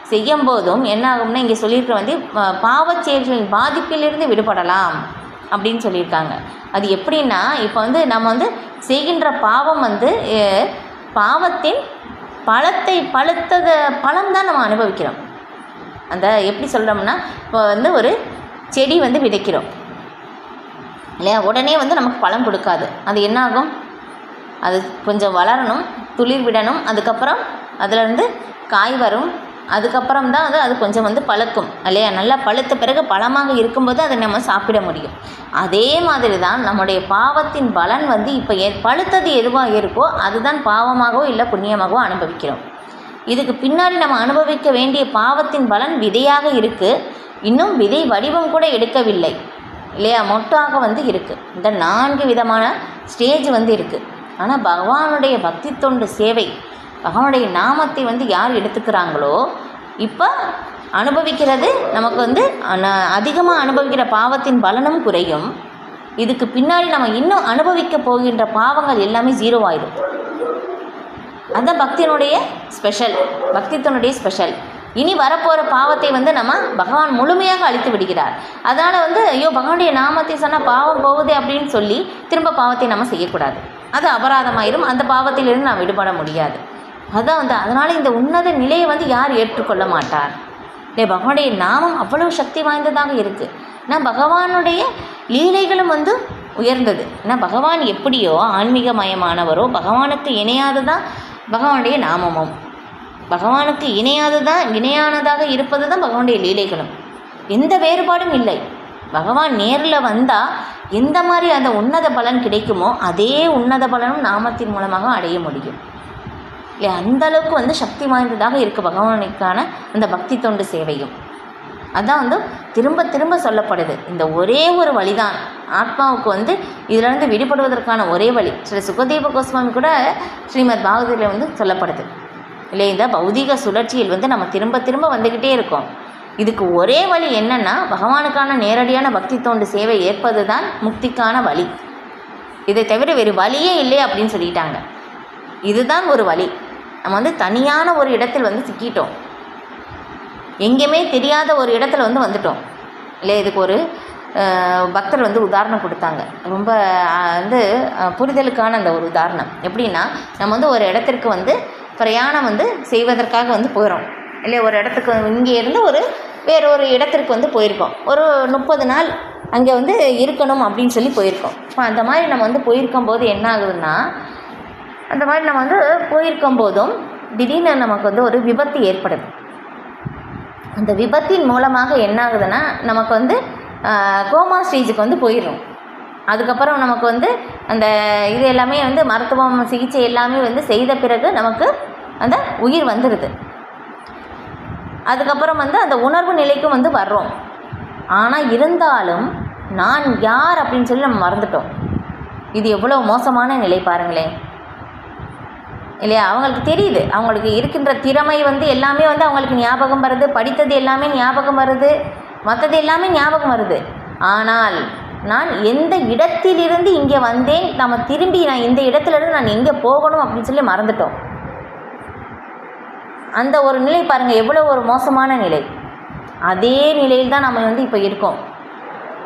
செய்யும் போதும் என்ன ஆகும்னா இங்கே சொல்லியிருக்க வந்து பாவச் செயல்களின் பாதிப்பிலிருந்து விடுபடலாம் அப்படின்னு சொல்லியிருக்காங்க. அது எப்படின்னா இப்போ வந்து நம்ம வந்து செய்கின்ற பாவம் வந்து பாவத்தின் பழம் தான் நம்ம அனுபவிக்கிறோம். அந்த எப்படி சொல்கிறோம்னா இப்போ வந்து ஒரு செடி வந்து விதைக்கிறோம் இல்லையா? உடனே வந்து நமக்கு பழம் கொடுக்காது. அது என்னாகும்? அது கொஞ்சம் வளரணும், துளிர் விடணும், அதுக்கப்புறம் அதிலேருந்து காய் வரும், அதுக்கப்புறம் தான் அது கொஞ்சம் வந்து பழுக்கும் இல்லையா? நல்லா பழுத்த பிறகு பழமாக இருக்கும்போது அதை நம்ம சாப்பிட முடியும். அதே மாதிரி தான் நம்முடைய பாவத்தின் பலன் வந்து இப்போ பழுத்தது எதுவாக இருக்கோ அதுதான் பாவமாகவோ இல்லை புண்ணியமாகவோ அனுபவிக்கிறோம். இதுக்கு பின்னாடி நம்ம அனுபவிக்க வேண்டிய பாவத்தின் பலன் விதையாக இருக்குது. இன்னும் விதை வடிவம் கூட எடுக்கவில்லை இல்லையா? மொட்டாக வந்து இருக்குது. இந்த 4 விதமான ஸ்டேஜ் வந்து இருக்குது. ஆனால் பகவானுடைய பக்தி தொண்டு சேவை, பகவானுடைய நாமத்தை வந்து யார் எடுத்துக்கிறாங்களோ இப்போ அனுபவிக்கிறது நமக்கு வந்து அதிகமாக அனுபவிக்கிற பாவத்தின் பலனும் குறையும். இதுக்கு பின்னாடி நம்ம இன்னும் அனுபவிக்க போகின்ற பாவங்கள் எல்லாமே 0 ஆயிடும். அதுதான் பக்தியினுடைய ஸ்பெஷல், பக்தித்தனுடைய ஸ்பெஷல். இனி வரப்போகிற பாவத்தை வந்து நம்ம பகவான் முழுமையாக அழித்து விடுகிறார். அதனால் வந்து ஐயோ பகவானுடைய நாமத்தை சொன்னால் பாவம் போகுது அப்படின்னு சொல்லி திரும்ப பாவத்தை நம்ம செய்யக்கூடாது. அது அபராதமாயிரும். அந்த பாவத்திலிருந்து நாம் விடுபட முடியாது. அதுதான் வந்து அதனால் இந்த உன்னத நிலையை வந்து யார் ஏற்றுக்கொள்ள மாட்டார் இல்லை? பகவானுடைய நாமம் அவ்வளவு சக்தி வாய்ந்ததாக இருக்குது. ஏன்னா பகவானுடைய லீலைகளும் வந்து உயர்ந்தது. ஏன்னா பகவான் எப்படியோ ஆன்மீகமயமானவரோ பகவானுக்கு இணையாததான் பகவானுடைய நாமமும், பகவானுக்கு இணையானதாக இருப்பது தான் பகவானுடைய லீலைகளும். எந்த வேறுபாடும் இல்லை. பகவான் நேரில் வந்தால் எந்த மாதிரி அந்த உன்னத பலன் கிடைக்குமோ அதே உன்னத பலனும் நாமத்தின் மூலமாக அடைய முடியும் இல்லை? அந்தளவுக்கு வந்து சக்தி வாய்ந்ததாக இருக்குது பகவானுக்கான அந்த பக்தி தொண்டு சேவையும். அதான் வந்து திரும்ப திரும்ப சொல்லப்படுது. இந்த ஒரே ஒரு வழிதான் ஆத்மாவுக்கு வந்து இதிலிருந்து விடுபடுவதற்கான ஒரே வழி. ஸ்ரீ சுகதேவ கோஸ்வாமி கூட ஸ்ரீமத் பாகவதத்தில் வந்து சொல்லப்படுது இல்லை? இந்த பௌதிக சுழற்சியில் வந்து நம்ம திரும்ப திரும்ப வந்துக்கிட்டே இருக்கோம். இதுக்கு ஒரே வழி என்னென்னா பகவானுக்கான நேரடியான பக்தி தொண்டு சேவை ஏற்பது தான் முக்திக்கான வழி. இதை தவிர வேறு வழியே இல்லை அப்படின்னு சொல்லிட்டாங்க. இதுதான் ஒரு வழி. நம்ம வந்து தனியான ஒரு இடத்தில் வந்து சிக்கிட்டோம், எங்கேயுமே தெரியாத ஒரு இடத்துல வந்து வந்துட்டோம் இல்லை? இதுக்கு ஒரு பக்தர் வந்து உதாரணம் கொடுத்தாங்க. ரொம்ப வந்து புரிதலுக்கான அந்த ஒரு உதாரணம் எப்படின்னா, நம்ம வந்து ஒரு இடத்திற்கு வந்து பிரயாணம் வந்து செய்வதற்காக வந்து போகிறோம் இல்லை? ஒரு இடத்துக்கு இங்கே இருந்து வேறு ஒரு இடத்திற்கு வந்து போயிருக்கோம். ஒரு 30 நாள் அங்கே வந்து இருக்கணும் அப்படின்னு சொல்லி போயிருக்கோம். இப்போ அந்த மாதிரி நம்ம வந்து போயிருக்கும்போது என்ன ஆகுதுன்னா, அந்த மாதிரி நம்ம வந்து போயிருக்கும் போதும் திடீர்னு நமக்கு வந்து ஒரு விபத்து ஏற்படுது. அந்த விபத்தின் மூலமாக என்ன ஆகுதுன்னா நமக்கு வந்து கோமா ஸ்டேஜுக்கு வந்து போயிடும். அதுக்கப்புறம் நமக்கு வந்து அந்த இது எல்லாமே வந்து மருத்துவம் சிகிச்சை எல்லாமே வந்து செய்த பிறகு நமக்கு அந்த உயிர் வந்துடுது. அதுக்கப்புறம் வந்து அந்த உணர்வு நிலைக்கும் வந்து வர்றோம். ஆனால் இருந்தாலும் நான் யார் அப்படின்னு சொல்லி நம்ம மறந்துட்டோம். இது எவ்வளோ மோசமான நிலை பாருங்களேன் இல்லையா? அவங்களுக்கு தெரியுது, அவங்களுக்கு இருக்கின்ற திறமை வந்து எல்லாமே வந்து அவங்களுக்கு ஞாபகம் வருது, படித்தது எல்லாமே ஞாபகம் வருது, மற்றது எல்லாமே ஞாபகம் வருது. ஆனால் நான் எந்த இடத்திலிருந்து இங்கே வந்தேன், நம்ம திரும்பி நான் இந்த இடத்துலேருந்து நான் எங்கே போகணும் அப்படின்னு சொல்லி மறந்துட்டோம். அந்த ஒரு நிலை பாருங்கள், எவ்வளோ ஒரு மோசமான நிலை. அதே நிலையில் தான் நம்ம இப்போ இருக்கோம்.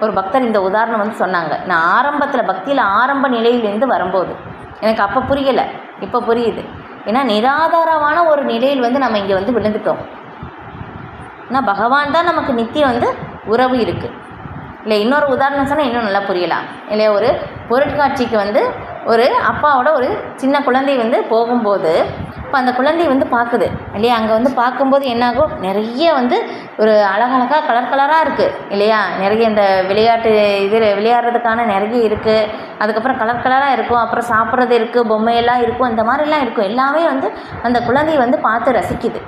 ஒரு பக்தர் இந்த உதாரணம் சொன்னாங்க. நான் ஆரம்பத்தில் பக்தியில் ஆரம்ப நிலையிலேருந்து வரும்போது எனக்கு அப்போ புரியலை, இப்போ புரியுது. ஏன்னா நிராதாரமான ஒரு நிலையில் நம்ம இங்கே விழுந்துட்டோம். ஏன்னா பகவான் தான் நமக்கு நித்தியம் உறவு இருக்குது இல்லை. இன்னொரு உதாரணம் சொன்னால் இன்னும் நல்லா புரியலாம் இல்லையா. ஒரு பொருட்காட்சிக்கு ஒரு அப்பாவோட ஒரு சின்ன குழந்தை போகும்போது இப்போ அந்த குழந்தை பார்க்குது இல்லையா. அங்கே பார்க்கும்போது என்னாகும், நிறைய ஒரு அழகழகாக கலர் கலராக இருக்குது இல்லையா. நிறைய இந்த விளையாட்டு விளையாடுறதுக்கான நிறைய இருக்குது. அதுக்கப்புறம் கலர் கலராக இருக்கும். அப்புறம் சாப்பிட்றது இருக்குது, பொம்மையெல்லாம் இருக்கும், இந்த மாதிரிலாம் இருக்கும். எல்லாமே அந்த குழந்தையை பார்த்து ரசிக்குது.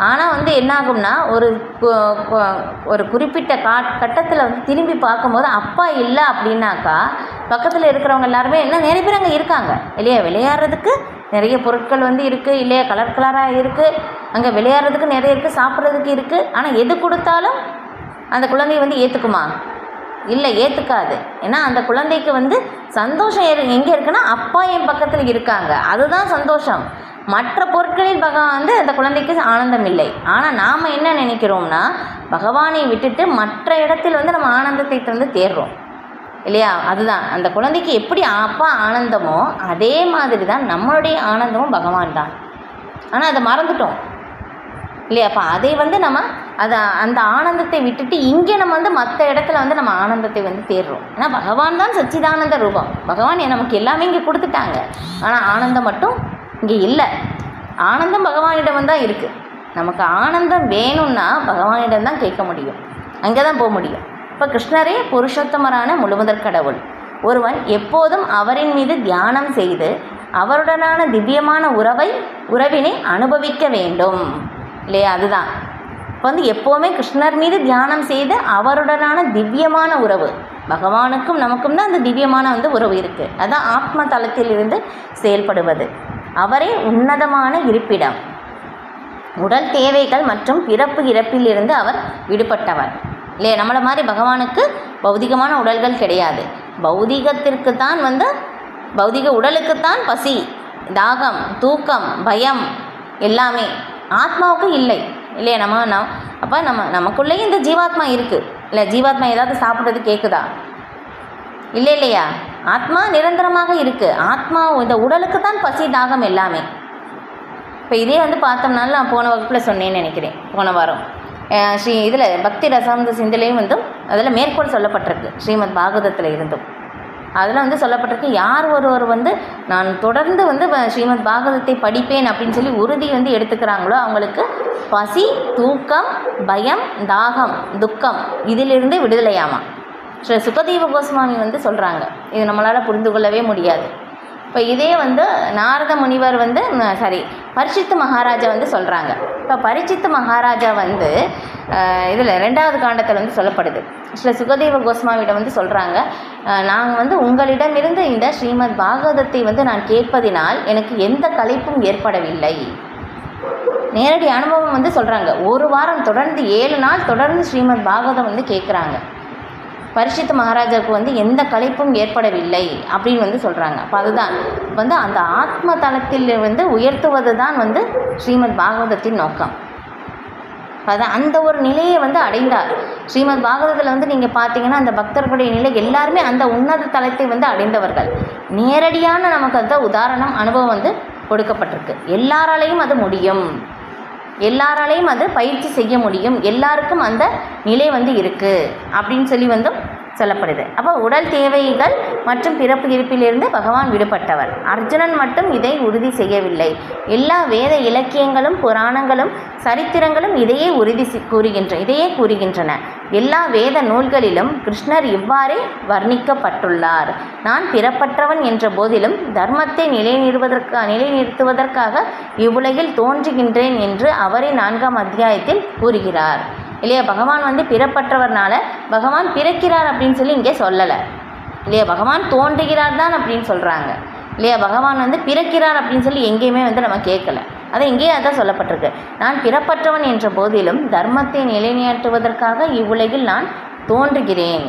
ஆனால் என்னாகும்னா ஒரு குறிப்பிட்ட கட்டத்தில் திரும்பி பார்க்கும்போது அப்பா இல்லை அப்படின்னாக்கா பக்கத்தில் இருக்கிறவங்க எல்லாருமே நிறைய பேர் அங்கே இருக்காங்க இல்லையா. விளையாடுறதுக்கு நிறைய பொருட்கள் இருக்குது இல்லையா, கலர் கலராக இருக்குது, அங்கே விளையாடுறதுக்கு நிறைய இருக்குது, சாப்பிட்றதுக்கு இருக்குது. ஆனால் எது கொடுத்தாலும் அந்த குழந்தை ஏற்றுக்குமா? இல்லை, ஏற்றுக்காது. ஏன்னா அந்த குழந்தைக்கு சந்தோஷம் எங்கே இருக்குன்னா அப்பா என் பக்கத்தில் இருக்காங்க, அதுதான் சந்தோஷம். மற்ற பொருட்களில் பகவான் அந்த குழந்தைக்கு ஆனந்தம் இல்லை. ஆனால் நாம் என்ன நினைக்கிறோம்னா பகவானை விட்டுட்டு மற்ற இடத்தில் நம்ம ஆனந்தத்தை தேடுறோம் இல்லையா. அதுதான் அந்த குழந்தைக்கு எப்படி அப்பா ஆனந்தமோ அதே மாதிரி தான் நம்மளுடைய ஆனந்தமும் பகவான் தான். ஆனால் அதை மறந்துட்டோம் இல்லையா. அப்போ அதை நம்ம அந்த ஆனந்தத்தை விட்டுட்டு இங்கே நம்ம மற்ற இடத்துல நம்ம ஆனந்தத்தை தேடுறோம். ஏன்னா பகவான் தான் சச்சிதானந்த ரூபம். பகவான் நமக்கு எல்லாமே இங்கே கொடுத்துட்டாங்க. ஆனால் ஆனந்தம் மட்டும் இங்கே இல்லை. ஆனந்தம் பகவானிடம் தான் இருக்குது. நமக்கு ஆனந்தம் வேணும்னா பகவானிடம் தான் கேட்க முடியும், அங்கே தான் போக முடியும். இப்போ கிருஷ்ணரே புருஷோத்தமரான முழுமுதற் கடவுள். ஒருவன் எப்போதும் அவரின் மீது தியானம் செய்து அவருடனான திவ்யமான உறவினை அனுபவிக்க வேண்டும் இல்லையா. அதுதான் இப்போ எப்போவுமே கிருஷ்ணர் மீது தியானம் செய்து அவருடனான திவ்யமான உறவு, பகவானுக்கும் நமக்கும் தான் அந்த திவ்யமான உறவு இருக்குது. அதுதான் ஆத்ம தளத்தில் இருந்து செயல்படுவது. அவரே உன்னதமான இருப்பிடம். உடல் தேவைகள் மற்றும் பிறப்பு இறப்பிலிருந்து அவர் விடுபட்டவர் இல்லையா. நம்மளை மாதிரி பகவானுக்கு பௌதிகமான உடல்கள் கிடையாது. பௌதிகத்திற்கு தான் பௌதிக உடலுக்குத்தான் பசி, தாகம், தூக்கம், பயம் எல்லாமே. ஆத்மாவுக்கு இல்லை இல்லையா. அப்போ நமக்குள்ளேயும் இந்த ஜீவாத்மா இருக்குது இல்லை. ஜீவாத்மா ஏதாவது சாப்பிட்றது கேட்குதா? இல்லை இல்லையா. ஆத்மா நிரந்தரமாக இருக்குது. ஆத்மா இந்த உடலுக்கு தான் பசி, தாகம் எல்லாமே. இப்போ இதே பார்த்தோம்னால நான் போன வகுப்பில் சொன்னேன்னு நினைக்கிறேன், போன வாரம் இதில் பக்தி ரசாமந்த சிந்திலையும் அதில் மேற்கோள் சொல்லப்பட்டிருக்கு. ஸ்ரீமத் பாகவதத்தில் இருந்தும் அதில் சொல்லப்பட்டிருக்கு, யார் ஒருவர் நான் தொடர்ந்து ஸ்ரீமத் பாகவதத்தை படிப்பேன் அப்படின்னு சொல்லி உறுதி எடுத்துக்கிறாங்களோ அவங்களுக்கு பசி, தூக்கம், பயம், தாகம், துக்கம் இதிலிருந்து விடுதலையாமா. ஸ்ரீ சுகதேவ கோஸ்வாமி சொல்கிறாங்க. இது நம்மளால் புரிந்து கொள்ளவே முடியாது. இப்போ இதே நாரத முனிவர் பரீட்சித் மகாராஜா சொல்கிறாங்க. இப்போ பரீட்சித் மகாராஜா இதில் 2வது காண்டத்தில் சொல்லப்படுது. ஸ்ரீ சுகதேவ கோஸ்வாமியிடம் சொல்கிறாங்க, நாங்கள் உங்களிடமிருந்து இந்த ஸ்ரீமத் பாகவதத்தை நான் கேட்பதினால் எனக்கு எந்த களைப்பும் ஏற்படவில்லை. நேரடி அனுபவம் சொல்கிறாங்க. ஒரு வாரம் தொடர்ந்து 7 நாள் தொடர்ந்து ஸ்ரீமத் பாகவதம் கேட்குறாங்க. பரீட்சித் மகாராஜாவுக்கு எந்த களைப்பும் ஏற்படவில்லை அப்படின்னு சொல்கிறாங்க. அப்போ அதுதான் அந்த ஆத்ம தளத்தில் உயர்த்துவது தான் ஸ்ரீமத் பாகவதத்தின் நோக்கம். அதான் அந்த ஒரு நிலையை அடைந்தார். ஸ்ரீமத் பாகவதத்தில் நீங்கள் பார்த்தீங்கன்னா அந்த பக்தர்களுடைய நிலை எல்லாருமே அந்த உன்னத தளத்தை அடைந்தவர்கள். நேரடியான நமக்கு அந்த உதாரணம் அனுபவம் கொடுக்கப்பட்டிருக்கு. எல்லாராலையும் அது முடியும், எல்லாராலையும் அது பயிற்சி செய்ய முடியும், எல்லாருக்கும் அந்த நிலை இருக்குது அப்படின்னு சொல்லி சொல்லப்படுது. அப்போ உடல் தேவைகள் மற்றும் பிறப்பு இருப்பிலிருந்து பகவான் விடுபட்டவர். அர்ஜுனன் மட்டும் இதை உறுதி செய்யவில்லை. எல்லா வேத இலக்கியங்களும் புராணங்களும் சரித்திரங்களும் இதையே கூறுகின்றன. எல்லா வேத நூல்களிலும் கிருஷ்ணர் இவ்வாறே வர்ணிக்கப்பட்டுள்ளார். நான் பிறப்பற்றவன் என்ற போதிலும் தர்மத்தை நிலைநிறுத்துவதற்காக இவ்வுலகில் தோன்றுகின்றேன் என்று அவரே 4ஆம் அத்தியாயத்தில் கூறுகிறார் இல்லையா. பகவான் பிறப்பற்றவர்னால பகவான் பிறக்கிறார் அப்படின்னு சொல்லி இங்கே சொல்லலை இல்லையா. பகவான் தோன்றுகிறார் தான் அப்படின்னு சொல்கிறாங்க இல்லையா. பகவான் பிறக்கிறார் அப்படின்னு சொல்லி எங்கேயுமே நம்ம கேட்கல. அதை இங்கேயே அதான் சொல்லப்பட்டிருக்கு. நான் பிறப்பற்றவன் என்ற போதிலும் தர்மத்தை நிலைநாட்டுவதற்காக இவ்வுலகில் நான் தோன்றுகிறேன்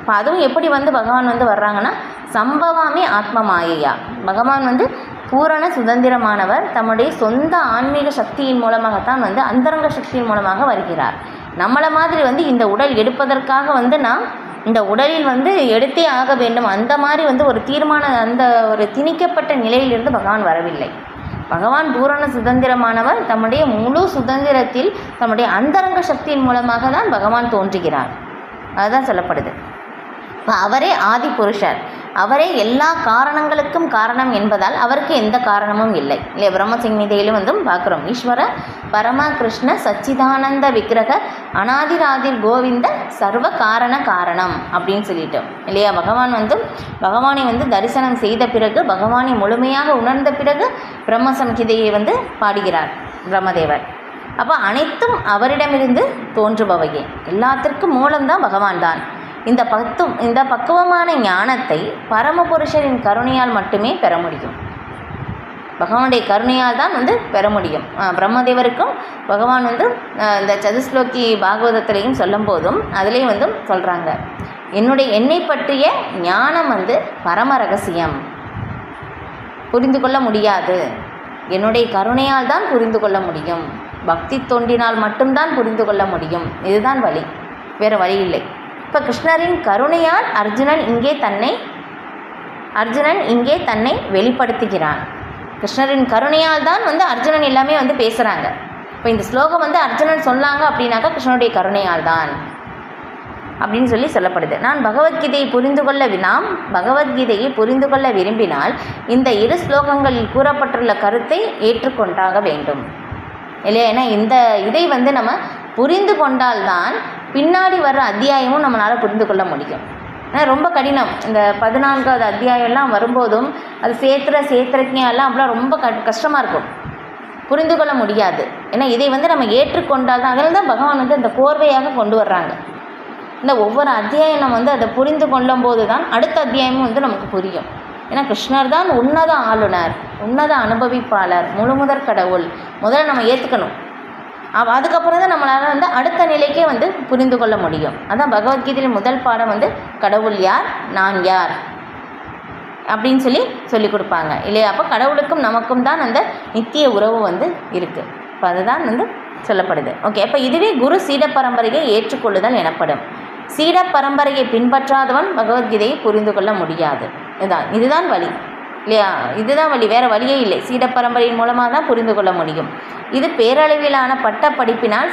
இப்போ அதுவும் எப்படி வந்து பகவான் வந்து வர்றாங்கன்னா, சம்பவாமி ஆத்ம மாயையா, பகவான் வந்து பூரண சுதந்திரமானவர். தம்முடைய சொந்த ஆன்மீக சக்தியின் மூலமாகத்தான் வந்து அந்தரங்க சக்தியின் மூலமாக வருகிறார். நம்மளை மாதிரி வந்து இந்த உடல் எடுப்பதற்காக வந்து நாம் இந்த உடலில் வந்து எடுத்தே ஆக வேண்டும், அந்த மாதிரி வந்து ஒரு அந்த ஒரு திணிக்கப்பட்ட நிலையிலிருந்து பகவான் வரவில்லை. பகவான் பூரண சுதந்திரமானவர். தம்முடைய முழு சுதந்திரத்தில் தம்முடைய அந்தரங்க சக்தியின் மூலமாக தான் பகவான் தோன்றுகிறார். அதுதான் சொல்லப்படுது. இப்போ அவரே ஆதி புருஷர், அவரே எல்லா காரணங்களுக்கும் காரணம் என்பதால் அவருக்கு எந்த காரணமும் இல்லை. இல்லையா? பிரம்மசங்கீதையிலும் வந்து பார்க்குறோம், ஈஸ்வர பரம கிருஷ்ண சச்சிதானந்த விக்கிரக அனாதிராதிர் கோவிந்த சர்வ காரண காரணம் அப்படின்னு சொல்லிட்டோம் இல்லையா? பகவானை வந்து தரிசனம் செய்த பிறகு, பகவானை முழுமையாக உணர்ந்த பிறகு பிரம்மசங்கீதையை வந்து பாடுகிறார் பிரம்மதேவர். அப்போ அனைத்தும் அவரிடமிருந்து தோன்றுபவையே, எல்லாத்திற்கும் மூலம்தான் பகவான் தான். இந்த பக்குவமான ஞானத்தை பரமபுருஷரின் கருணையால் மட்டுமே பெற முடியும். பகவானுடைய கருணையால் தான் வந்து பெற முடியும். பிரம்மதேவருக்கும் பகவான் வந்து இந்த சதுஸ்லோகி பாகவதத்திலையும் சொல்லும் போதும் அதுலேயும் வந்து சொல்கிறாங்க, என்னை பற்றிய ஞானம் வந்து பரம ரகசியம், புரிந்து கொள்ள முடியாது, என்னுடைய கருணையால் தான் புரிந்து கொள்ள முடியும், பக்தி தொண்டினால் மட்டும்தான் புரிந்து கொள்ள முடியும். இதுதான் வழி, வேறு வழி இல்லை. இப்போ கிருஷ்ணரின் கருணையால் அர்ஜுனன் இங்கே தன்னை வெளிப்படுத்துகிறான். கிருஷ்ணரின் கருணையால் தான் வந்து அர்ஜுனன் எல்லாமே வந்து பேசுகிறாங்க. இப்போ இந்த ஸ்லோகம் வந்து அர்ஜுனன் சொன்னாங்க அப்படின்னாக்கா கிருஷ்ணனுடைய கருணையால் தான் அப்படின்னு சொல்லப்படுது. நாம் பகவத்கீதையை புரிந்து கொள்ள விரும்பினால் இந்த 2 ஸ்லோகங்களில் கூறப்பட்டுள்ள கருத்தை ஏற்றுக்கொண்டாக வேண்டும் இல்லையா? ஏன்னா இந்த இதை வந்து நம்ம புரிந்து கொண்டால்தான் பின்னாடி வர்ற அத்தியாயமும் நம்மளால் புரிந்து கொள்ள முடியும். ஏன்னா ரொம்ப கடினம். இந்த 14வது அத்தியாயம்லாம் வரும்போதும் அது சேர்த்துறக்கெல்லாம் அப்படிலாம் ரொம்ப கஷ்டமாக இருக்கும், புரிந்து கொள்ள முடியாது. ஏன்னா இதை வந்து நம்ம ஏற்றுக்கொண்டால் தான், அதில் தான் பகவான் வந்து அந்த கோர்வையாக கொண்டு வர்றாங்க. இந்த ஒவ்வொரு அத்தியாயம் நம்ம வந்து அதை புரிந்து கொள்ளும் போது தான் அடுத்த அத்தியாயமும் வந்து நமக்கு புரியும். ஏன்னா கிருஷ்ணர் தான் உன்னத ஆளுநர், உன்னத அனுபவிப்பாளர், முழுமுதற் கடவுள். முதல்ல நம்ம ஏற்றுக்கணும், அதுக்கப்புறம் தான் நம்மளால் வந்து அடுத்த நிலைக்கே வந்து புரிந்து கொள்ள முடியும். அதான் பகவத்கீதையில் முதல் பாடம் வந்து கடவுள் யார், நான் யார் அப்படின்னு சொல்லி கொடுப்பாங்க இல்லையா? அப்போ கடவுளுக்கும் நமக்கும் தான் அந்த நித்திய உறவு வந்து இருக்குது. இப்போ அதுதான் வந்து சொல்லப்படுது. ஓகே, அப்போ இதுவே குரு சீட பரம்பரையை ஏற்றுக்கொள்ளுதல் எனப்படும். சீட பரம்பரையை பின்பற்றாதவன் பகவத்கீதையை புரிந்து கொள்ள முடியாது. இதுதான் வழி இல்லையா? இதுதான் வழி, வேறு வழியே இல்லை. சீட பரம்பரையின் மூலமாக தான் புரிந்து கொள்ள முடியும். இது பேரளவிலான பட்ட படிப்பினால்